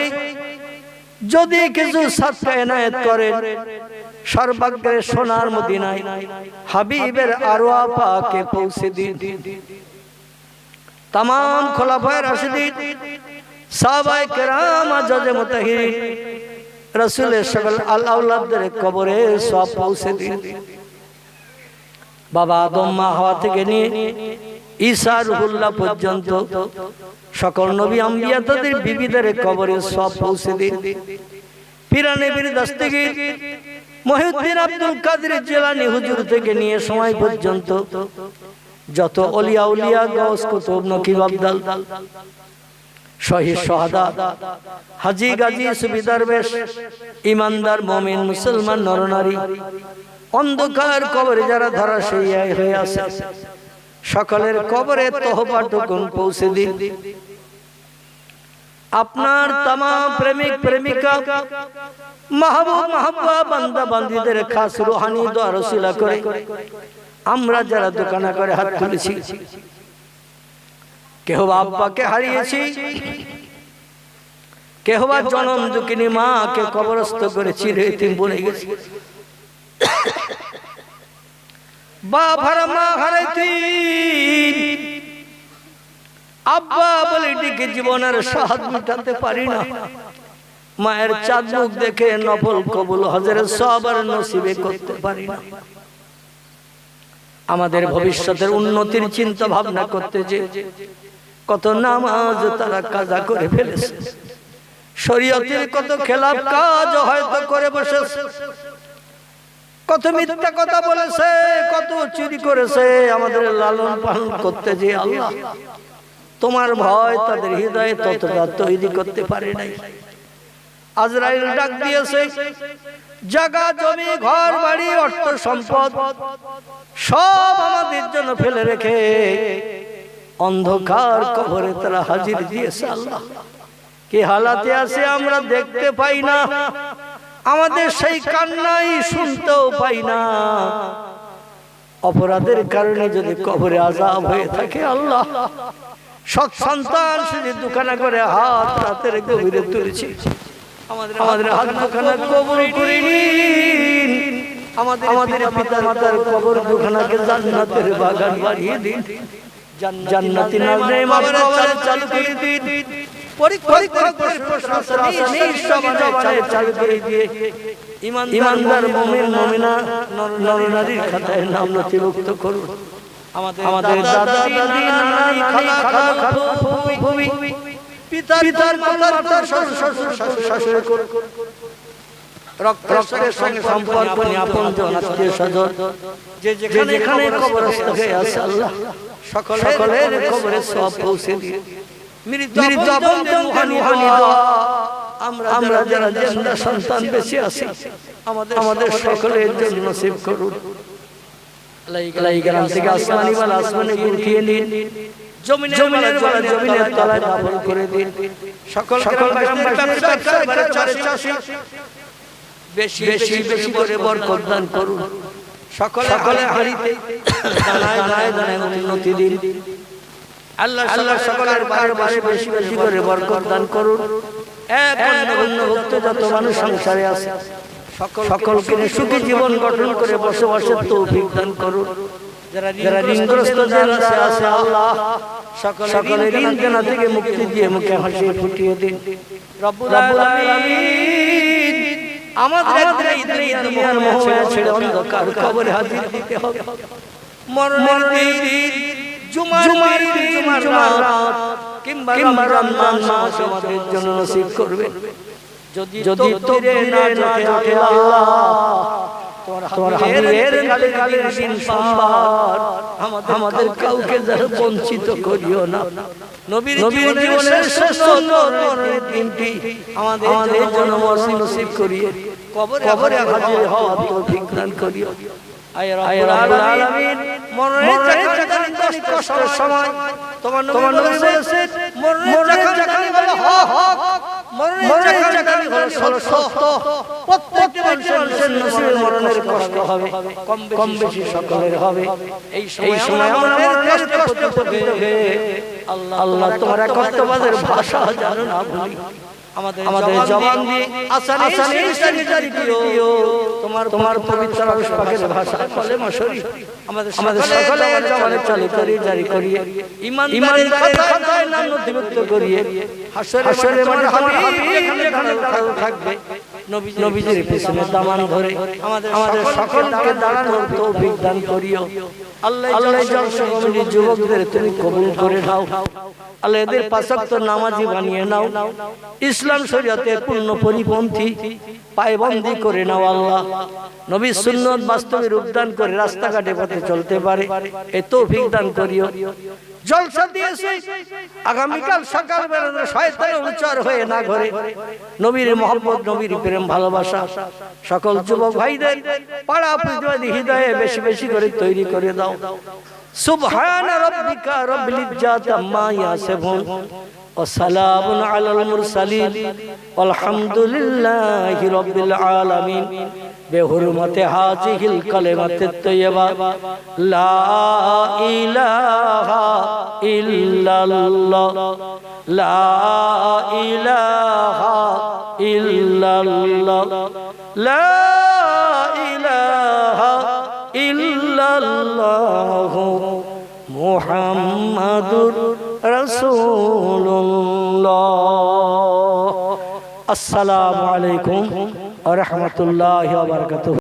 যদি কিছু সাদকা এনায়েত করেন, সর্বাগ্রে সোনার মদিনায় হাবিবের আরওয়াহ পাকে পৌঁছে দিন। तमाम खुलाफाए राशिदीन, साहबाए किराम, आजाद मुतहिरीन, रसूल सकल आल औलादদের কবরে সওয়াব পৌঁছে দিন। বাবা আদম, মা হাওয়া থেকে নিয়ে ঈসা রুহুল্লাহ পর্যন্ত সকল নবী আম্বিয়া তাদের বিবিদের কবরে সওয়াব পৌঁছে দিন। পীরানে পীর দস্তগীর মুহিউদ্দিন আব্দুল কাদের জিলানী হুজুর থেকে নিয়ে সময় পর্যন্ত যত ওলিয়া উলিয়া, গাউস, কুতুব, নকিব, আবদাল, শহীদ, শাহাদা, হাজী, গাজী, সুফি, দরবেশ, ইমানদার, মুমিন, মুসলমান, নরনারী, অন্ধকার কবরে যারা ধরাশায়ী হয়ে আছে সকলের কবরে তহবাটুকুন পৌঁছে দিন। আপনার तमाम প্রেমিক প্রেমিকা মাহবুব মাহবুবা বান্দা বান্দীদের খাস রূহানি দোয়া রসিলা করে আমরা যারা দোকানা করে হাত তুলেছি, কেহ আব্বাকে হারিয়েছি, কেহ বা জনম দুঃখিনী মাকে কবরস্থ করে চিরে এতিম বলে গেছি, বাপ হারা মা হারাইতি, আব্বা বলে ডেকে জীবনের স্বাদ মিটাতে পারি না, মায়ের চাঁদ মুখ দেখে নফল কবুল হজের সবার নসিবে করতে পারি না। আমাদের ভবিষ্যতের উন্নতির চিন্তা ভাবনা করতে যে কত নামাজ তারা কাজা করে ফেলেছে, শরীয়তের কত খেলাফ কাজ হয়তো করে বসেছে, কত মিথ্যা কথা বলেছে, কত চুরি করেছে। আমাদের লালন পালন করতে যে আল্লাহ তোমার ভয় তাদের হৃদয়ে ততটা তৈরি করতে পারে নাই। আজরাইল ডাক দিয়েছে, জায়গা জমি ঘর বাড়ি অর্থ সম্পদ সব আমাদের জন্য ফেলে রেখে অন্ধকার কবরে তারা হাজির দিয়েছে। আল্লাহ কি হালাতে আছে আমরা দেখতে পাই না, আমাদের সেই কান্নাই শুনতেও পাই না। অপরাধের কারণে যদি কবরে আযাব হয়ে থাকে, আল্লাহ সৎ সন্তান শুধু দুখানা করে হাত রাতের গভীরে তুলেছি, আমাদের হাত দুখানা কবর করে নিন, আমাদের পিতা মাতার কবর দুখানাকে জান্নাতের বাগান বানিয়ে দিন, জান্নাতি নাজরে মাবরে চালু করে দিন, ইমানদার মুমিন মুমিনা নরনারীর খাতায় নাম নথিভুক্ত করুন। আমাদের দাদা দাদি নানা নানি খালা খালু ফুফি পিতার মাতার শ্বশুর শাশুড়ি করুন, রক্তের সঙ্গে সম্পর্ক নিয়ে আপনজন আত্মীয় স্বজন যে যেখানে কবরস্থ হয়ে আছে, আল্লাহ সকলের কবরে সব পৌঁছে দিয়ে মৃত আপনদের রূহানি দোয়া আমরা যারা জিন্দা সন্তান বেঁচে আছি আমাদের সকলের জন্য নসিব করুন। আল্লাহ গ্রাম থেকে আসমানি ওয়ালা আসমানে উঠিয়ে নিন, জমিনের ওয়ালা জমিনের তলায় দাফন করে দিন। সকল চাষি বেশি বেশি বেশি করে বরকত দান করুন, সকলে হাড়িতে দানায় দানায় উন্নতি দিন। আল্লাহ সকলের বারে বারে বেশি বেশি করে বরকত দান করুন। এক অন্য ভক্ত যত মানুষ সংসারে আছে সকলকে সুখী জীবন গঠন করে বসবাসের তৌফিক দান করুন। যারা ঋণগ্রস্ত আছে আল্লাহ সকলের ঋণ দেনা থেকে মুক্তি দিয়ে মুখে হাসি ফুটিয়ে দিন। রব্বুল আলামিন আমাদের দুনিয়ার মোহ ছেড়ে অন্ধকার কবরে হাজির দিতে হবে। মরণের দিন জুমার রাত কিংবা রমজান মাস আমাদের জন্য নসিব করবে। যদি তোরে না জোটে আল্লাহ তোমার হাবিবের কালের দিন সোমবার আমাদের কাউকে যারা বঞ্চিত করিও না। নবীর জীবনের শ্রেষ্ঠ দিনটি আমাদের জন্য নসিব করিয়ে কবরে হাজির হওয়ার তৌফিক দান করিও। আয় রব্বুল আলামিন মরণের কষ্টের সময় তোমার নবী বলেছেন মরণের জাকানি বলে হক মরণের জাকানি বলে সত্য। প্রত্যেকটি মানুষের নসিবে মরণের কষ্ট হবে, কম বেশি সকলের হবে। এই সময় আমাদের কষ্ট করতে হবে। আল্লাহ তোমার কষ্টবাদের ভাষা জানো না ভুলি, আমাদের জবান দিয়ে আসানি জারি দিও। তোমার পবিত্র আরশ পাকের ভাষা কালেমা শরীফ আমাদের সকলের জবানে চালু করি জারি করিয়ে ঈমানদারের খাতায় নাম নথিভুক্ত করিয়ে হাসরে মানে হাবিব যেখানে থাকবে নবীজির পিছনে দামান ধরে আমাদের সকলকে দাঁড়ানোর তৌফিক দান করিও। আল্লাহ জলসা কমিটির যুবকদের তুমি কবুল করে নাও আল্লাহ, এদের 5 ওয়াক্ত নামাজি বানিয়ে নাও, ইসলাম শরীয়তের পূর্ণ পরিপন্থী পায়বন্দি করে নাও আল্লাহ। নবীর সুন্নাত বাস্তবে রূপদান করে রাস্তাঘাটে পথে চলতে পারে এই তৌফিক দান করিও। জলসা দিয়েছে আগামীকাল সকালবেলা শয়তানের উচ্চার হয়ে না ঘরে নবীর মহব্বত, নবীর প্রেম ভালোবাসা সকল যুবক ভাইদের পাড়া প্রতিবাদী হৃদয়ে বেশি বেশি করে তৈরি করে দাও। সুবহান রাব্বিকা রাব্বিল ইজ্জাতি আম্মা ইয়াসিফুন ওয়া সালামুন আলাল মুরসালিন আলহামদুলিল্লাহি রাব্বিল আলামিন বেহুরমতে হাজিহিল কালিমাতুত তাইয়্যিবা লা ইলাহা ইল্লাল্লাহ লা ইলাহা ইল্লাল্লাহ লা ইলাহা ইল্লাল্লাহ মুহাম্মাদুর রাসূলুল্লাহ। আসসালামু আলাইকুম ওয়া রাহমাতুল্লাহি ওয়া বারাকাতুহু।